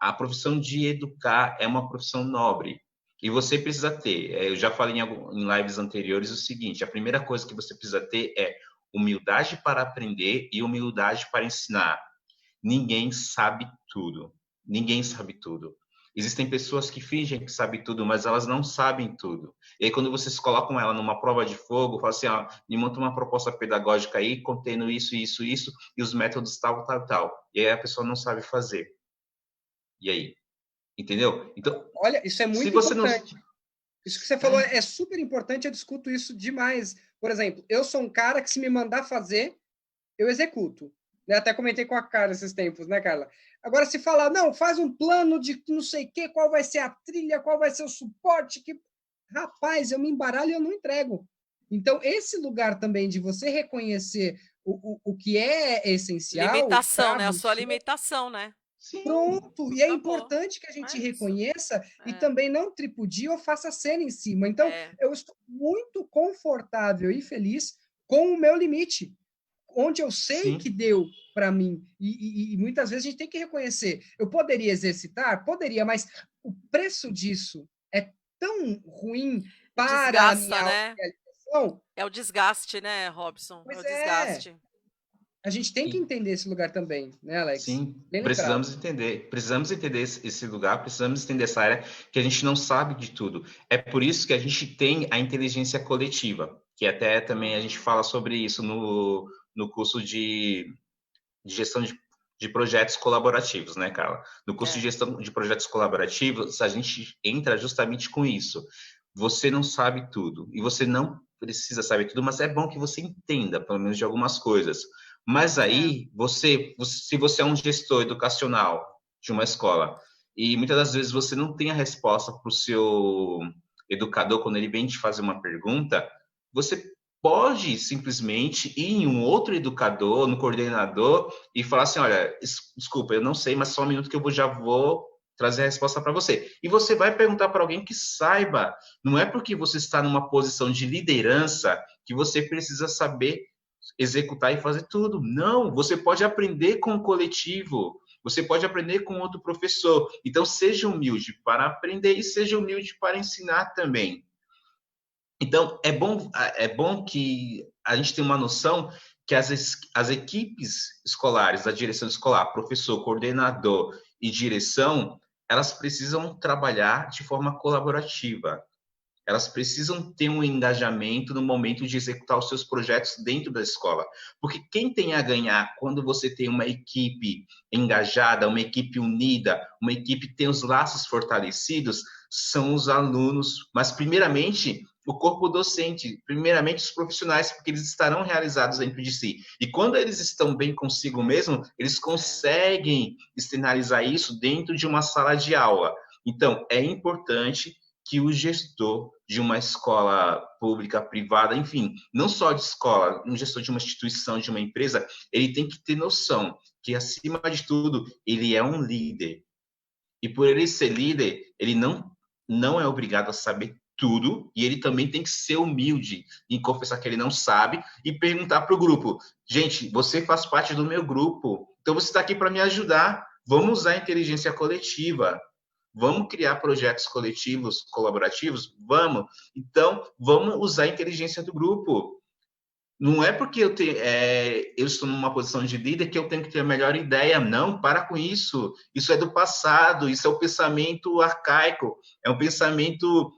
Speaker 2: A profissão de educar é uma profissão nobre. E você precisa ter. Eu já falei em lives anteriores o seguinte: a primeira coisa que você precisa ter é humildade para aprender e humildade para ensinar. Ninguém sabe tudo. Ninguém sabe tudo. Existem pessoas que fingem que sabem tudo, mas elas não sabem tudo. E aí, quando vocês colocam ela numa prova de fogo, falam assim, me monta uma proposta pedagógica aí, contendo isso, e os métodos tal. E aí a pessoa não sabe fazer. E aí? Entendeu? Então,
Speaker 3: olha, isso é muito importante. Isso que você falou é super importante, eu discuto isso demais. Por exemplo, eu sou um cara que se me mandar fazer, eu executo. Eu até comentei com a Carla esses tempos, né, Carla? Agora, se falar, não, faz um plano de não sei o quê, qual vai ser a trilha, qual vai ser o suporte, rapaz, eu me embaralho e eu não entrego. Então, esse lugar também de você reconhecer o que é essencial...
Speaker 4: Limitação, né? A sua limitação, né?
Speaker 3: Sim, pronto, e é importante que a gente reconheça e também não tripudie ou faça cena em cima. Então, eu estou muito confortável e feliz com o meu limite, onde eu sei que deu para mim. E muitas vezes a gente tem que reconhecer. Eu poderia exercitar? Poderia, mas o preço disso é tão ruim para a minha realização.
Speaker 4: É o desgaste, né, Robson?
Speaker 3: Pois
Speaker 4: é o desgaste.
Speaker 3: A gente tem que entender esse lugar também, né, Alex?
Speaker 2: Sim, precisamos entender esse lugar, precisamos entender essa área que a gente não sabe de tudo. É por isso que a gente tem a inteligência coletiva, que até também a gente fala sobre isso no curso de gestão de projetos colaborativos, né, Carla? No curso de gestão de projetos colaborativos, a gente entra justamente com isso. Você não sabe tudo, e você não precisa saber tudo, mas é bom que você entenda, pelo menos, de algumas coisas. Mas aí, se você é um gestor educacional de uma escola, e muitas das vezes você não tem a resposta para o seu educador quando ele vem te fazer uma pergunta, você pode simplesmente ir em um outro educador, no coordenador, e falar assim, olha, desculpa, eu não sei, mas só um minuto que eu já vou trazer a resposta para você. E você vai perguntar para alguém que saiba. Não é porque você está numa posição de liderança que você precisa saber executar e fazer tudo. Não, você pode aprender com o coletivo, você pode aprender com outro professor. Então, seja humilde para aprender e seja humilde para ensinar também. Então, é bom que a gente tenha uma noção que as equipes escolares, a direção escolar, professor, coordenador e direção, elas precisam trabalhar de forma colaborativa. Elas precisam ter um engajamento no momento de executar os seus projetos dentro da escola. Porque quem tem a ganhar quando você tem uma equipe engajada, uma equipe unida, uma equipe que tem os laços fortalecidos, são os alunos, mas primeiramente o corpo docente, primeiramente os profissionais, porque eles estarão realizados dentro de si. E quando eles estão bem consigo mesmo, eles conseguem externalizar isso dentro de uma sala de aula. Então, é importante que o gestor de uma escola pública, privada, enfim, não só de escola, um gestor de uma instituição, de uma empresa, ele tem que ter noção que, acima de tudo, ele é um líder. E por ele ser líder, ele não é obrigado a saber tudo, e ele também tem que ser humilde em confessar que ele não sabe e perguntar para o grupo, gente, você faz parte do meu grupo, então você está aqui para me ajudar, vamos usar a inteligência coletiva, vamos criar projetos coletivos, colaborativos? Vamos. Então, vamos usar a inteligência do grupo. Não é porque eu estou numa posição de líder que eu tenho que ter a melhor ideia. Não, para com isso. Isso é do passado, isso é um pensamento arcaico, é um pensamento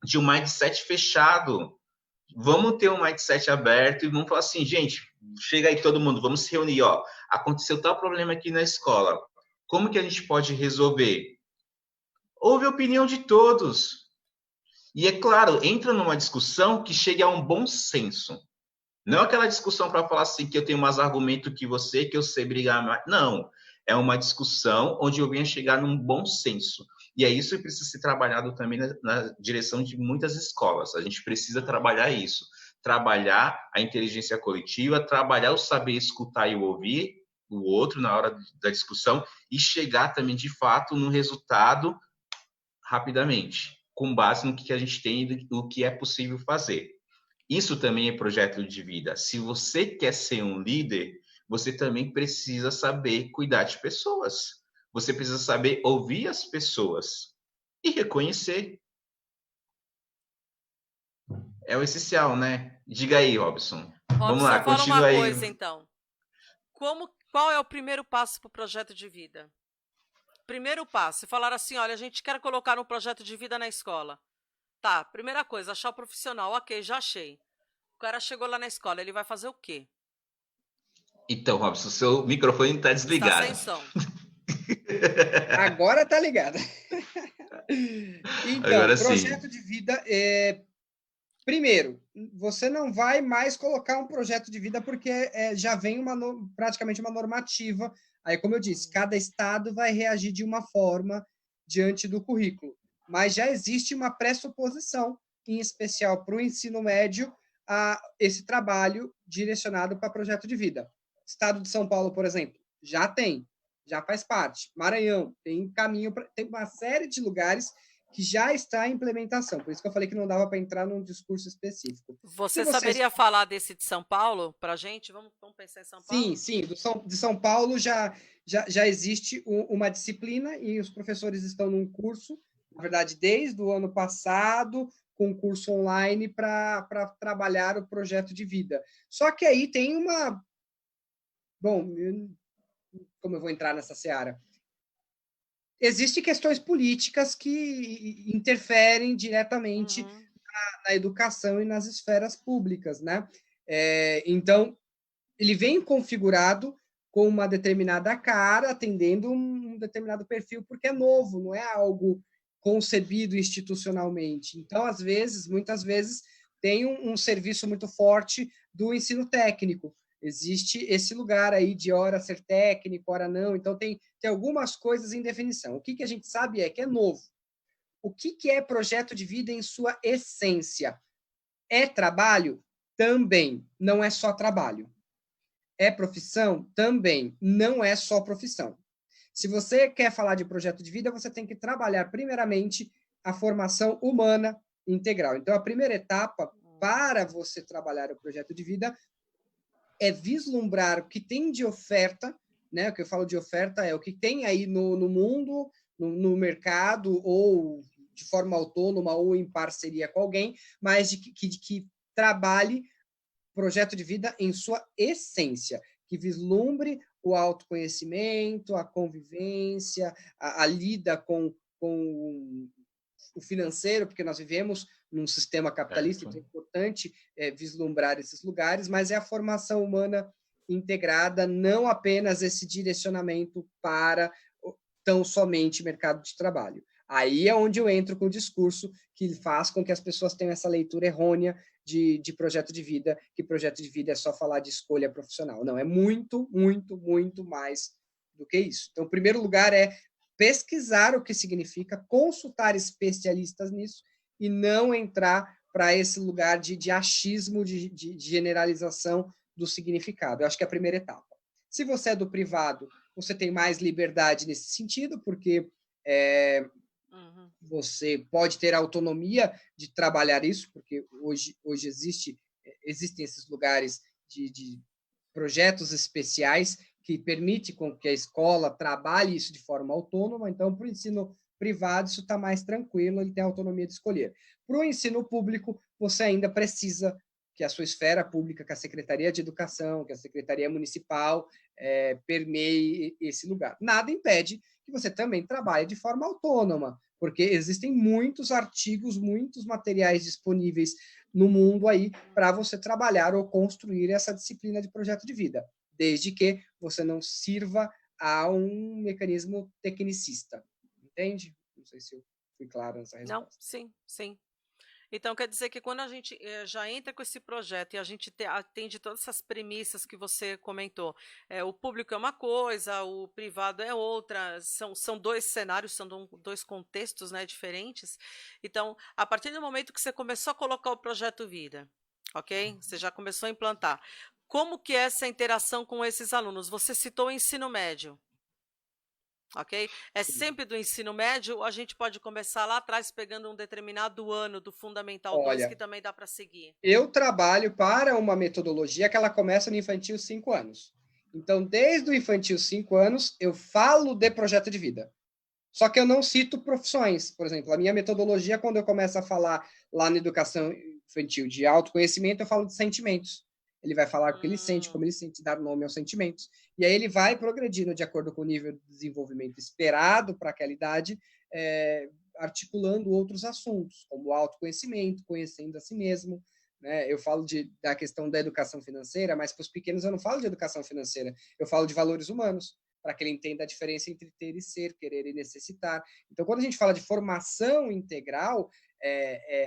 Speaker 2: de um mindset fechado. Vamos ter um mindset aberto e vamos falar assim, gente, chega aí todo mundo, vamos se reunir, ó. Aconteceu tal problema aqui na escola. Como que a gente pode resolver? Ouve a opinião de todos. E, é claro, entra numa discussão que chegue a um bom senso. Não é aquela discussão para falar assim que eu tenho mais argumento que você, que eu sei brigar mais. Não. É uma discussão onde eu venha chegar num bom senso. E é isso que precisa ser trabalhado também na direção de muitas escolas. A gente precisa trabalhar isso. Trabalhar a inteligência coletiva, trabalhar o saber escutar e ouvir o outro na hora da discussão e chegar também, de fato, no resultado rapidamente, com base no que a gente tem e no que é possível fazer. Isso também é projeto de vida. Se você quer ser um líder, você também precisa saber cuidar de pessoas. Você precisa saber ouvir as pessoas e reconhecer. É o essencial, né? Diga aí, Robson. Vamos lá,
Speaker 4: fala
Speaker 2: continua
Speaker 4: uma
Speaker 2: aí.
Speaker 4: coisa, então. Qual é o primeiro passo para o projeto de vida? Primeiro passo, falar assim, olha, a gente quer colocar um projeto de vida na escola. Tá, primeira coisa, achar o profissional. Ok, já achei. O cara chegou lá na escola, ele vai fazer o quê?
Speaker 2: Então, Robson, seu microfone está desligado.
Speaker 4: Está sem som.
Speaker 3: Agora tá ligado. Então,
Speaker 2: agora
Speaker 3: projeto
Speaker 2: sim.
Speaker 3: de vida primeiro, você não vai mais colocar um projeto de vida porque já vem praticamente uma normativa. Aí, como eu disse, cada estado vai reagir de uma forma diante do currículo. Mas já existe uma pressuposição, em especial para o ensino médio, a esse trabalho direcionado para projeto de vida. Estado de São Paulo, por exemplo, já faz parte. Maranhão, tem caminho, tem uma série de lugares que já está em implementação. Por isso que eu falei que não dava para entrar num discurso específico.
Speaker 4: Você saberia falar desse de São Paulo para a gente? Vamos pensar em São Paulo?
Speaker 3: Sim. De São Paulo já existe uma disciplina e os professores estão num curso, na verdade, desde o ano passado, com curso online para trabalhar o projeto de vida. Só que aí tem uma... Bom, como eu vou entrar nessa seara? Existem questões políticas que interferem diretamente na educação e nas esferas públicas, né? Então, ele vem configurado com uma determinada cara, atendendo um determinado perfil, porque é novo, não é algo concebido institucionalmente. Então, às vezes, muitas vezes, tem um serviço muito forte do ensino técnico. Existe esse lugar aí de hora ser técnico, hora não. Então, tem algumas coisas em definição. O que a gente sabe é que é novo. O que é projeto de vida em sua essência? É trabalho? Também. Não é só trabalho. É profissão? Também. Não é só profissão. Se você quer falar de projeto de vida, você tem que trabalhar, primeiramente, a formação humana integral. Então, a primeira etapa para você trabalhar o projeto de vida é vislumbrar o que tem de oferta, né? O que eu falo de oferta é o que tem aí no mundo, no mercado, ou de forma autônoma ou em parceria com alguém, mas de que trabalhe projeto de vida em sua essência, que vislumbre o autoconhecimento, a convivência, a lida com o financeiro, porque nós vivemos num sistema capitalista, então é importante vislumbrar esses lugares, mas é a formação humana integrada, não apenas esse direcionamento para tão somente mercado de trabalho. Aí é onde eu entro com o discurso que faz com que as pessoas tenham essa leitura errônea de projeto de vida, que projeto de vida é só falar de escolha profissional. Não, é muito, muito, muito mais do que isso. Então, o primeiro lugar é pesquisar o que significa, consultar especialistas nisso e não entrar para esse lugar de achismo, de generalização do significado. Eu acho que é a primeira etapa. Se você é do privado, você tem mais liberdade nesse sentido, porque você pode ter autonomia de trabalhar isso, porque hoje existem esses lugares de projetos especiais que permitem com que a escola trabalhe isso de forma autônoma. Então, para o ensino privado, isso está mais tranquilo, ele tem a autonomia de escolher. Para o ensino público, você ainda precisa que a sua esfera pública, que a Secretaria de Educação, que a Secretaria Municipal permeie esse lugar. Nada impede que você também trabalhe de forma autônoma, porque existem muitos artigos, muitos materiais disponíveis no mundo aí para você trabalhar ou construir essa disciplina de projeto de vida, desde que você não sirva a um mecanismo tecnicista. Entende? Não sei se eu fui claro nessa resposta.
Speaker 4: Não, sim, sim. Então, quer dizer que quando a gente já entra com esse projeto e a gente atende todas essas premissas que você comentou, o público é uma coisa, o privado é outra, são dois cenários, são dois contextos, né, diferentes. Então, a partir do momento que você começou a colocar o projeto vida, ok? Você já começou a implantar. Como que é essa interação com esses alunos? Você citou o ensino médio. Ok? É sempre do ensino médio ou a gente pode começar lá atrás pegando um determinado ano do Fundamental 2 que também dá para seguir?
Speaker 3: Eu trabalho para uma metodologia que ela começa no infantil 5 anos. Então, desde o infantil 5 anos, eu falo de projeto de vida. Só que eu não cito profissões. Por exemplo, a minha metodologia, quando eu começo a falar lá na educação infantil de autoconhecimento, eu falo de sentimentos. Ele vai falar o que ele sente, como ele sente, dar nome aos sentimentos. E aí ele vai progredindo de acordo com o nível de desenvolvimento esperado para aquela idade, articulando outros assuntos, como autoconhecimento, conhecendo a si mesmo. Né? Eu falo da questão da educação financeira, mas para os pequenos eu não falo de educação financeira, eu falo de valores humanos, para que ele entenda a diferença entre ter e ser, querer e necessitar. Então, quando a gente fala de formação integral,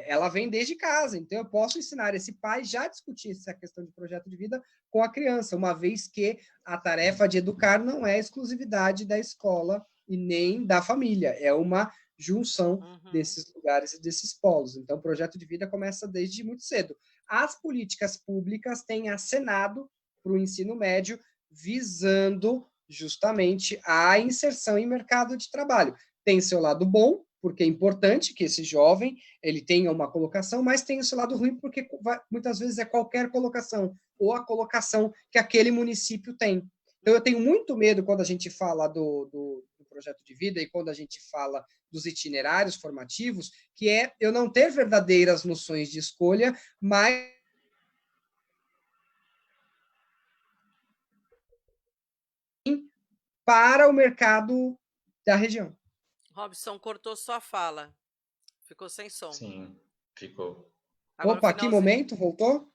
Speaker 3: ela vem desde casa. Então, eu posso ensinar esse pai já a discutir essa questão de projeto de vida com a criança, uma vez que a tarefa de educar não é exclusividade da escola e nem da família, é uma junção desses lugares e desses polos. Então, o projeto de vida começa desde muito cedo. As políticas públicas têm acenado para o ensino médio, visando justamente a inserção em mercado de trabalho. Tem seu lado bom, porque é importante que esse jovem ele tenha uma colocação, mas tem o seu lado ruim, porque muitas vezes é qualquer colocação, ou a colocação que aquele município tem. Então, eu tenho muito medo quando a gente fala do projeto de vida e quando a gente fala dos itinerários formativos, que é eu não ter verdadeiras noções de escolha, mas para o mercado da região.
Speaker 4: Robson, cortou sua fala. Ficou sem som.
Speaker 2: Sim, ficou.
Speaker 3: Agora, opa, que momento? Voltou?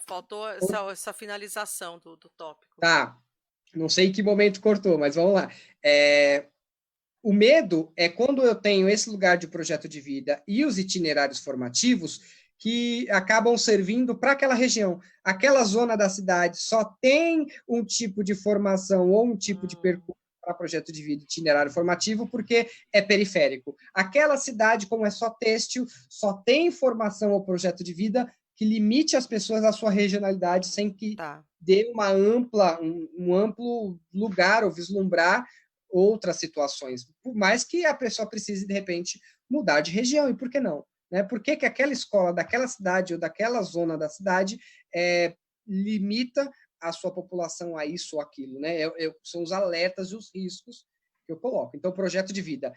Speaker 4: Faltou essa finalização do tópico.
Speaker 3: Tá, não sei em que momento cortou, mas vamos lá. O medo é quando eu tenho esse lugar de projeto de vida e os itinerários formativos que acabam servindo para aquela região. Aquela zona da cidade só tem um tipo de formação ou um tipo de percurso para projeto de vida, itinerário formativo, porque é periférico. Aquela cidade, como é só têxtil, só tem formação ou projeto de vida que limite as pessoas à sua regionalidade sem que dê um amplo lugar ou vislumbrar outras situações, por mais que a pessoa precise, de repente, mudar de região, e por que não? Né? Por que aquela escola daquela cidade ou daquela zona da cidade limita a sua população a isso ou aquilo? Né? São os alertas e os riscos que eu coloco. Então, o projeto de vida,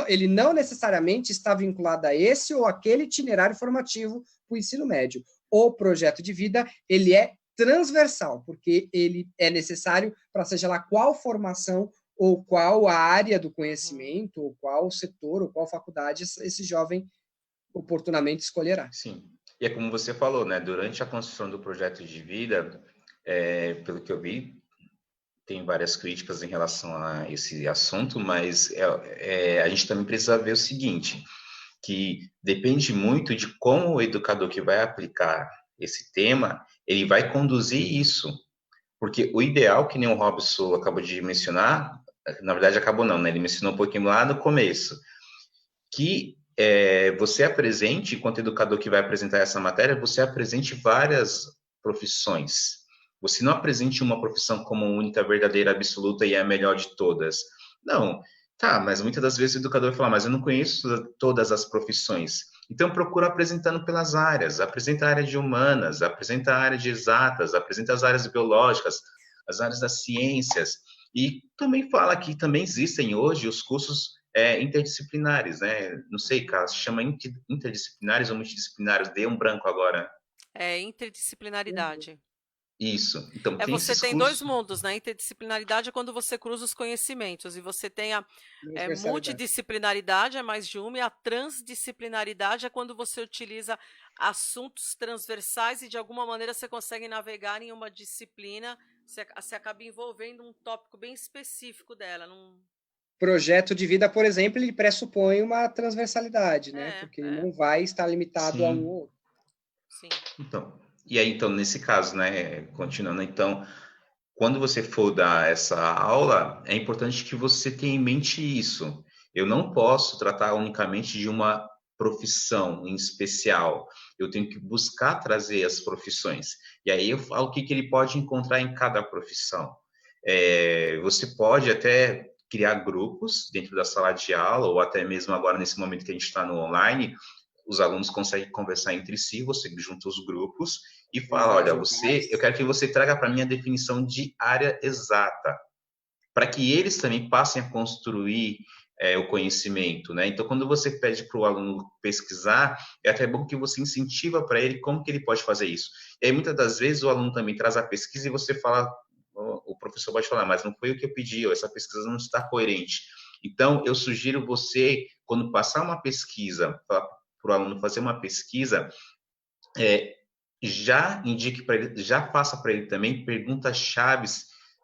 Speaker 3: ele não necessariamente está vinculado a esse ou aquele itinerário formativo para o ensino médio. O projeto de vida, ele é transversal, porque ele é necessário para seja lá qual formação ou qual a área do conhecimento, ou qual setor, ou qual faculdade esse jovem oportunamente escolherá.
Speaker 2: Sim, e é como você falou, né? Durante a construção do projeto de vida, pelo que eu vi, tem várias críticas em relação a esse assunto, mas a gente também precisa ver o seguinte, que depende muito de como o educador que vai aplicar esse tema, ele vai conduzir isso. Porque o ideal, que nem o Robson acabou de mencionar, na verdade acabou não, né? Ele mencionou um pouquinho lá no começo, que você apresente, enquanto educador que vai apresentar essa matéria, você apresente várias profissões. Você não apresente uma profissão como única, verdadeira, absoluta e a melhor de todas. Não, tá, mas muitas das vezes o educador vai falar, mas eu não conheço todas as profissões. Então, procura apresentando pelas áreas. Apresenta a área de humanas, apresenta a área de exatas, apresenta as áreas biológicas, as áreas das ciências. E também fala que também existem hoje os cursos interdisciplinares, né? Não sei, cara, se chama interdisciplinares ou multidisciplinares, dei um branco agora.
Speaker 4: Interdisciplinaridade.
Speaker 2: Isso. Então, tem
Speaker 4: você
Speaker 2: esses
Speaker 4: tem
Speaker 2: cursos...
Speaker 4: dois mundos, né? Interdisciplinaridade é quando você cruza os conhecimentos, e você tem a multidisciplinaridade, é mais de uma, e a transdisciplinaridade é quando você utiliza assuntos transversais e, de alguma maneira, você consegue navegar em uma disciplina, você acaba envolvendo um tópico bem específico dela.
Speaker 3: Projeto de vida, por exemplo, ele pressupõe uma transversalidade, né? Porque ele não vai estar limitado a um ou outro.
Speaker 4: Sim.
Speaker 2: Então, e aí, então, nesse caso, né, continuando, então, quando você for dar essa aula, é importante que você tenha em mente isso. Eu não posso tratar unicamente de uma profissão em especial. Eu tenho que buscar trazer as profissões. E aí eu falo o que ele pode encontrar em cada profissão. Você pode até criar grupos dentro da sala de aula, ou até mesmo agora, nesse momento que a gente está no online, os alunos conseguem conversar entre si, você junta os grupos e fala, olha, eu quero que você traga para mim a definição de área exata, para que eles também passem a construir o conhecimento, né? Então, quando você pede para o aluno pesquisar, é até bom que você incentiva para ele como que ele pode fazer isso. E aí, muitas das vezes, o aluno também traz a pesquisa e você fala, o professor pode falar, mas não foi o que eu pedi, essa pesquisa não está coerente. Então, eu sugiro você, quando passar uma pesquisa, para o aluno fazer uma pesquisa, já indique para ele, já faça para ele também perguntas-chave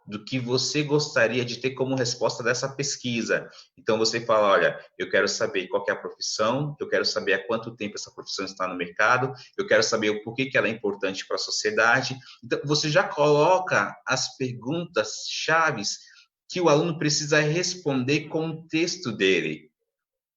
Speaker 2: do que você gostaria de ter como resposta dessa pesquisa. Então, você fala, olha, eu quero saber qual que é a profissão, eu quero saber há quanto tempo essa profissão está no mercado, eu quero saber o porquê que ela é importante para a sociedade. Então, você já coloca as perguntas-chave que o aluno precisa responder com o texto dele.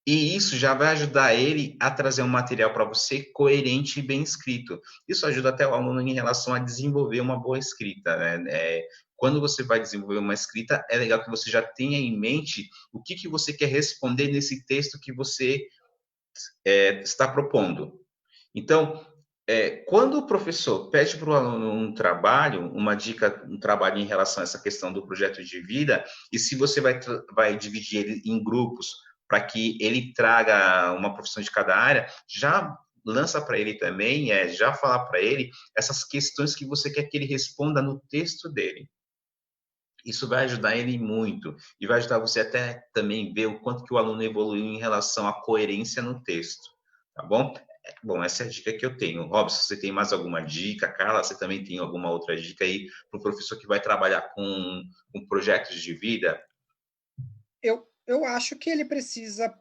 Speaker 2: E isso já vai ajudar ele a trazer um material para você coerente e bem escrito. Isso ajuda até o aluno em relação a desenvolver uma boa escrita, né? Quando você vai desenvolver uma escrita, é legal que você já tenha em mente o que você quer responder nesse texto que você está propondo. Então, quando o professor pede para o aluno um trabalho, uma dica, um trabalho em relação a essa questão do projeto de vida, e se você vai dividir ele em grupos, para que ele traga uma profissão de cada área, já lança para ele também, já falar para ele essas questões que você quer que ele responda no texto dele. Isso vai ajudar ele muito, e vai ajudar você até também ver o quanto que o aluno evoluiu em relação à coerência no texto, tá bom? Bom, essa é a dica que eu tenho. Robson, você tem mais alguma dica? Carla, você também tem alguma outra dica aí para o professor que vai trabalhar com projetos de vida?
Speaker 3: Eu acho que ele precisa,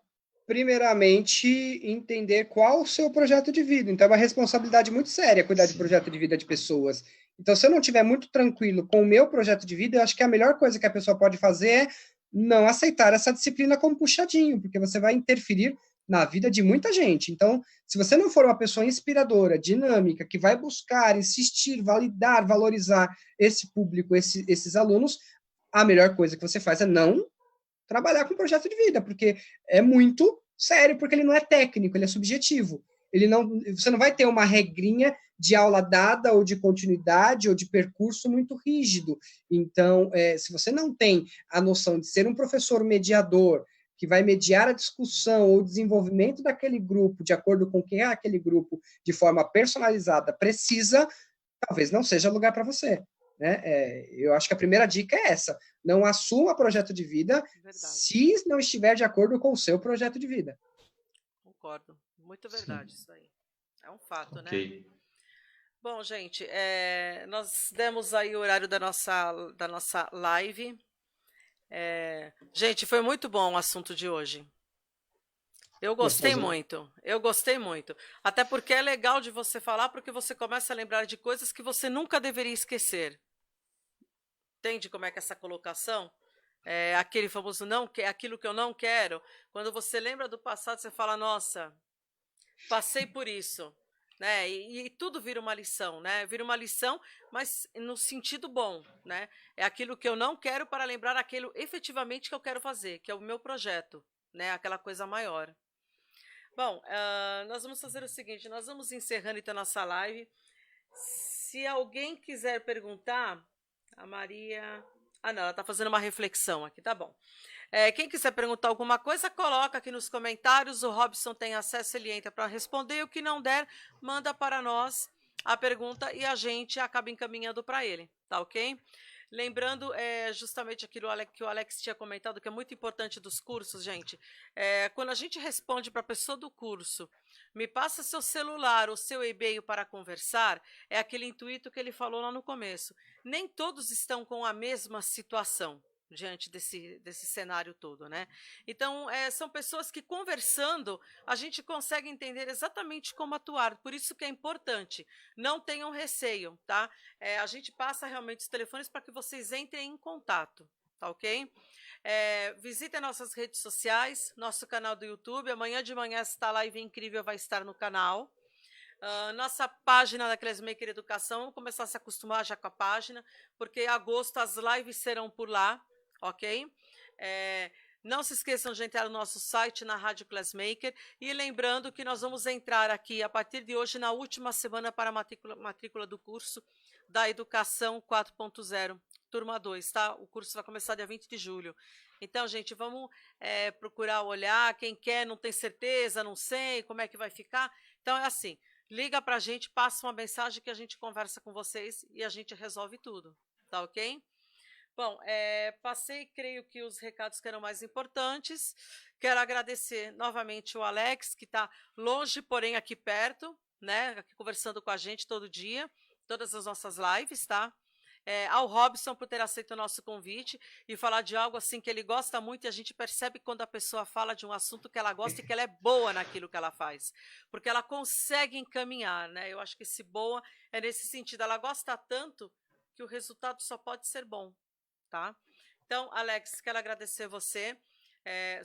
Speaker 3: primeiramente, entender qual o seu projeto de vida. Então, é uma responsabilidade muito séria cuidar de projeto de vida de pessoas. Então, se eu não estiver muito tranquilo com o meu projeto de vida, eu acho que a melhor coisa que a pessoa pode fazer é não aceitar essa disciplina como puxadinho, porque você vai interferir na vida de muita gente. Então, se você não for uma pessoa inspiradora, dinâmica, que vai buscar, insistir, validar, valorizar esse público, esses alunos, a melhor coisa que você faz é não trabalhar com projeto de vida, porque é muito sério, porque ele não é técnico, ele é subjetivo. Você não vai ter uma regrinha de aula dada, ou de continuidade, ou de percurso muito rígido. Então, se você não tem a noção de ser um professor mediador, que vai mediar a discussão ou o desenvolvimento daquele grupo, de acordo com quem é aquele grupo, de forma personalizada, precisa, talvez não seja lugar para você. Né? Eu acho que a primeira dica é essa: não assuma projeto de vida se não estiver de acordo com o seu projeto de vida.
Speaker 4: Concordo, muito verdade. Sim. Isso aí é um fato,
Speaker 2: okay,
Speaker 4: né? Bom, gente, nós demos aí o horário da nossa live. Gente, foi muito bom o assunto de hoje. Eu gostei muito. Até porque é legal de você falar, porque você começa a lembrar de coisas que você nunca deveria esquecer. Entende como é que é essa colocação? Aquele famoso não, aquilo que eu não quero. Quando você lembra do passado, você fala, nossa, passei por isso. Né? E tudo vira uma lição, né? Vira uma lição, mas no sentido bom, né? É aquilo que eu não quero para lembrar aquilo efetivamente que eu quero fazer, que é o meu projeto, né? Aquela coisa maior. Bom, nós vamos fazer o seguinte, nós vamos encerrando então a nossa live. Se alguém quiser perguntar, a Maria... Ah, não, ela está fazendo uma reflexão aqui, tá bom. Quem quiser perguntar alguma coisa, coloca aqui nos comentários, o Robson tem acesso, ele entra para responder, e o que não der, manda para nós a pergunta e a gente acaba encaminhando para ele, tá ok? Lembrando justamente aquilo que o Alex tinha comentado, que é muito importante dos cursos, gente. Quando a gente responde para a pessoa do curso, me passa seu celular ou seu e-mail para conversar, é aquele intuito que ele falou lá no começo. Nem todos estão com a mesma situação diante desse cenário todo, né? Então, são pessoas que, conversando, a gente consegue entender exatamente como atuar. Por isso que é importante, não tenham receio, tá? A gente passa realmente os telefones para que vocês entrem em contato, tá ok? Visitem nossas redes sociais, nosso canal do YouTube. Amanhã de manhã esta live incrível vai estar no canal. Nossa página da Classmaker Educação, vamos começar a se acostumar já com a página, porque em agosto as lives serão por lá, ok? Não se esqueçam de entrar no nosso site, na Rádio Classmaker, e lembrando que nós vamos entrar aqui, a partir de hoje, na última semana para a matrícula do curso da Educação 4.0, turma 2, tá? O curso vai começar dia 20 de julho. Então, gente, vamos procurar olhar, quem quer, não tem certeza, não sei como é que vai ficar. Então, é assim, liga para a gente, passa uma mensagem que a gente conversa com vocês e a gente resolve tudo, tá ok? Bom, passei, creio que os recados que eram mais importantes. Quero agradecer novamente o Alex, que está longe, porém aqui perto, né? Aqui conversando com a gente todo dia, todas as nossas lives, tá? Ao Robson por ter aceito o nosso convite e falar de algo assim que ele gosta muito, e a gente percebe quando a pessoa fala de um assunto que ela gosta e que ela é boa naquilo que ela faz, porque ela consegue encaminhar, né? Eu acho que esse boa é nesse sentido, ela gosta tanto que o resultado só pode ser bom. Tá? Então, Alex, quero agradecer você,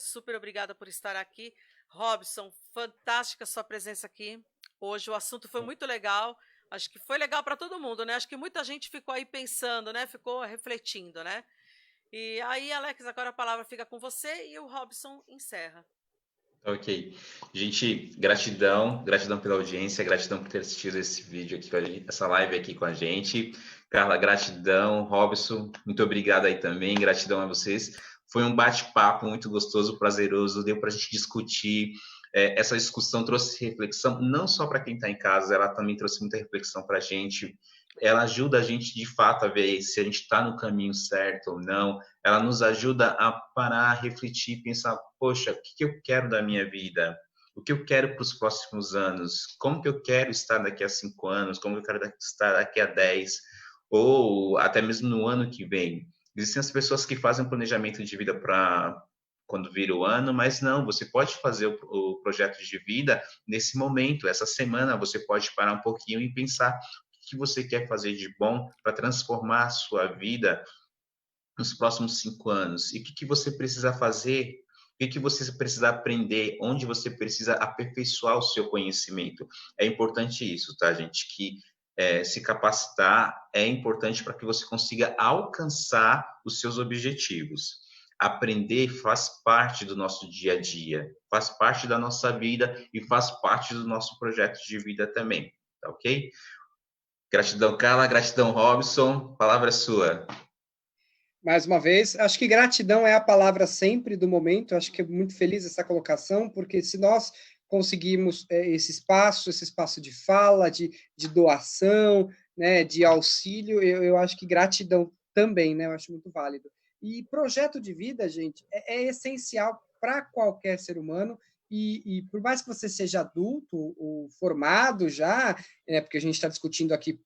Speaker 4: super obrigada por estar aqui. Robson, fantástica sua presença aqui hoje, o assunto foi muito legal, acho que foi legal para todo mundo, né? Acho que muita gente ficou aí pensando, né? Ficou refletindo, né? E aí, Alex, agora a palavra fica com você e o Robson encerra.
Speaker 2: Ok. Gente, gratidão pela audiência, gratidão por ter assistido esse vídeo aqui, essa live aqui com a gente. Carla, gratidão. Robson, muito obrigado aí também, gratidão a vocês. Foi um bate-papo muito gostoso, prazeroso, deu para a gente discutir. Essa discussão trouxe reflexão, não só para quem está em casa, ela também trouxe muita reflexão para a gente. Ela ajuda a gente, de fato, a ver se a gente está no caminho certo ou não. Ela nos ajuda a parar, refletir, pensar, poxa, o que eu quero da minha vida? O que eu quero para os próximos anos? Como que eu quero estar daqui a 5 anos? Como eu quero estar daqui a 10? Ou até mesmo no ano que vem? Existem as pessoas que fazem um planejamento de vida para quando vira o ano, mas não, você pode fazer o projeto de vida nesse momento, essa semana você pode parar um pouquinho e pensar o que você quer fazer de bom para transformar a sua vida nos próximos 5 anos, e o que você precisa fazer, o que você precisa aprender, onde você precisa aperfeiçoar o seu conhecimento. É importante isso, tá, gente? Que se capacitar é importante para que você consiga alcançar os seus objetivos. Aprender faz parte do nosso dia a dia, faz parte da nossa vida e faz parte do nosso projeto de vida também, tá ok? Gratidão, Carla, gratidão, Robson, palavra é sua.
Speaker 3: Mais uma vez, acho que gratidão é a palavra sempre do momento, acho que é muito feliz essa colocação, porque se nós conseguimos esse espaço de fala, de doação, né, de auxílio, eu acho que gratidão também, né, eu acho muito válido. E projeto de vida, gente, é essencial para qualquer ser humano, e por mais que você seja adulto ou formado já, porque a gente está discutindo aqui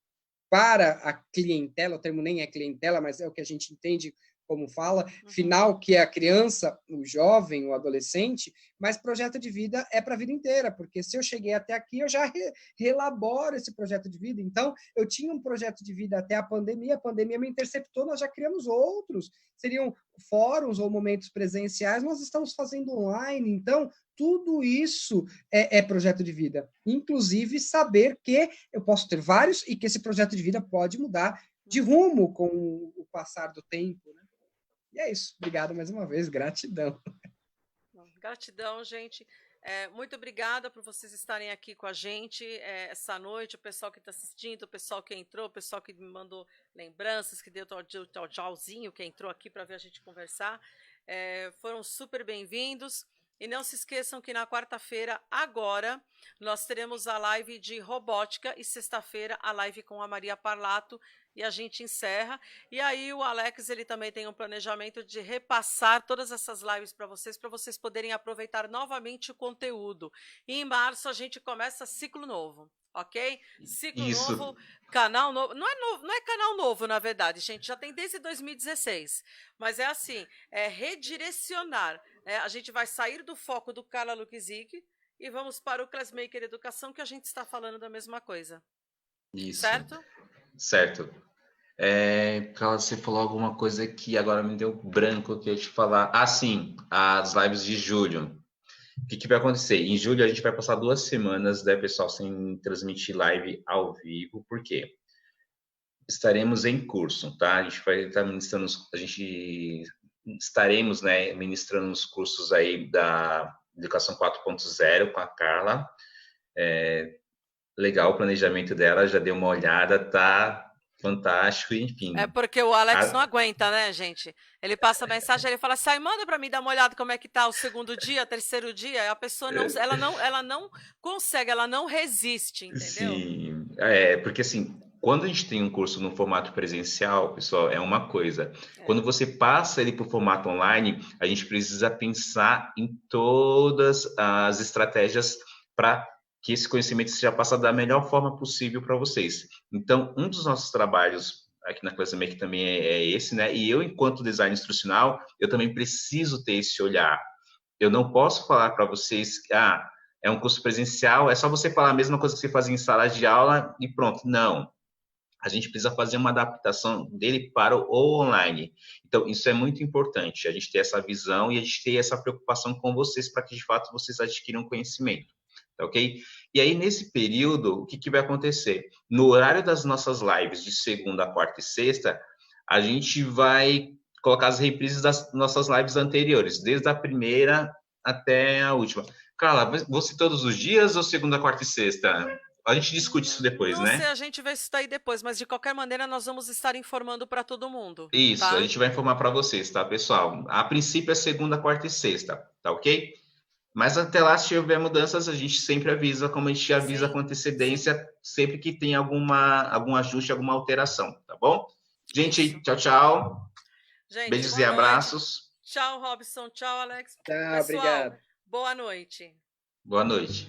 Speaker 3: para a clientela, o termo nem é clientela, mas é o que a gente entende como fala, final, que é a criança, o jovem, o adolescente, mas projeto de vida é para a vida inteira, porque se eu cheguei até aqui, eu já relaboro esse projeto de vida. Então, eu tinha um projeto de vida até a pandemia me interceptou, nós já criamos outros, seriam fóruns ou momentos presenciais, nós estamos fazendo online, então, tudo isso é projeto de vida. Inclusive, saber que eu posso ter vários e que esse projeto de vida pode mudar de rumo com o passar do tempo, né? E é isso. Obrigado mais uma vez. Gratidão.
Speaker 4: Gratidão, gente. Muito obrigada por vocês estarem aqui com a gente essa noite, o pessoal que está assistindo, o pessoal que entrou, o pessoal que me mandou lembranças, que deu tchauzinho, que entrou aqui para ver a gente conversar. Foram super bem-vindos. E não se esqueçam que na quarta-feira, agora, nós teremos a live de robótica e sexta-feira a live com a Maria Parlato e a gente encerra. E aí o Alex, ele também tem um planejamento de repassar todas essas lives para vocês poderem aproveitar novamente o conteúdo. E em março a gente começa ciclo novo. Ok? Ciclo
Speaker 2: Isso.
Speaker 4: novo, canal novo. Não é canal novo, na verdade, gente. Já tem desde 2016. Mas é assim, redirecionar. A gente vai sair do foco do Carla Luquizic e vamos para o Classmaker Educação, que a gente está falando da mesma coisa.
Speaker 2: Isso.
Speaker 4: Certo?
Speaker 2: Certo. Carla, você falou alguma coisa que agora me deu branco que eu ia te falar. Ah, sim, as lives de julho. O que vai acontecer? Em julho a gente vai passar 2 semanas, né, pessoal, sem transmitir live ao vivo, por quê? Estaremos em curso, tá? A gente vai estar ministrando, estaremos, né, ministrando os cursos aí da Educação 4.0 com a Carla. Legal o planejamento dela, já dei uma olhada, tá fantástico, enfim.
Speaker 4: É porque o Alex não aguenta, né, gente? Ele passa a mensagem, ele fala assim, manda para mim dar uma olhada como é que tá o segundo dia, terceiro dia, a pessoa não, ela não consegue, ela não resiste, entendeu?
Speaker 2: Sim, porque assim, quando a gente tem um curso no formato presencial, pessoal, é uma coisa. Quando você passa ele para o formato online, a gente precisa pensar em todas as estratégias para que esse conhecimento seja passado da melhor forma possível para vocês. Então, um dos nossos trabalhos aqui na Classmaker também é esse, né? E eu, enquanto design instrucional, eu também preciso ter esse olhar. Eu não posso falar para vocês que é um curso presencial, é só você falar a mesma coisa que você fazia em sala de aula e pronto. Não. A gente precisa fazer uma adaptação dele para o online. Então, isso é muito importante, a gente ter essa visão e a gente ter essa preocupação com vocês para que, de fato, vocês adquiram conhecimento. Tá ok? E aí, nesse período, o que vai acontecer? No horário das nossas lives de segunda, quarta e sexta, a gente vai colocar as reprises das nossas lives anteriores, desde a primeira até a última. Carla, você todos os dias ou segunda, quarta e sexta? A gente discute isso depois,
Speaker 4: não
Speaker 2: né?
Speaker 4: sei, a gente vai isso daí depois, mas de qualquer maneira nós vamos estar informando para todo mundo.
Speaker 2: Isso,
Speaker 4: tá?
Speaker 2: A gente vai informar para vocês, tá, pessoal? A princípio é segunda, quarta e sexta, tá ok? Mas até lá, se tiver mudanças, a gente sempre avisa, como a gente avisa com antecedência, sempre que tem algum ajuste, alguma alteração, tá bom? Gente, tchau, tchau.
Speaker 4: Gente,
Speaker 2: beijos e abraços.
Speaker 4: Tchau, Robson. Tchau, Alex.
Speaker 3: Tchau, obrigado.
Speaker 4: Boa noite.
Speaker 2: Boa noite.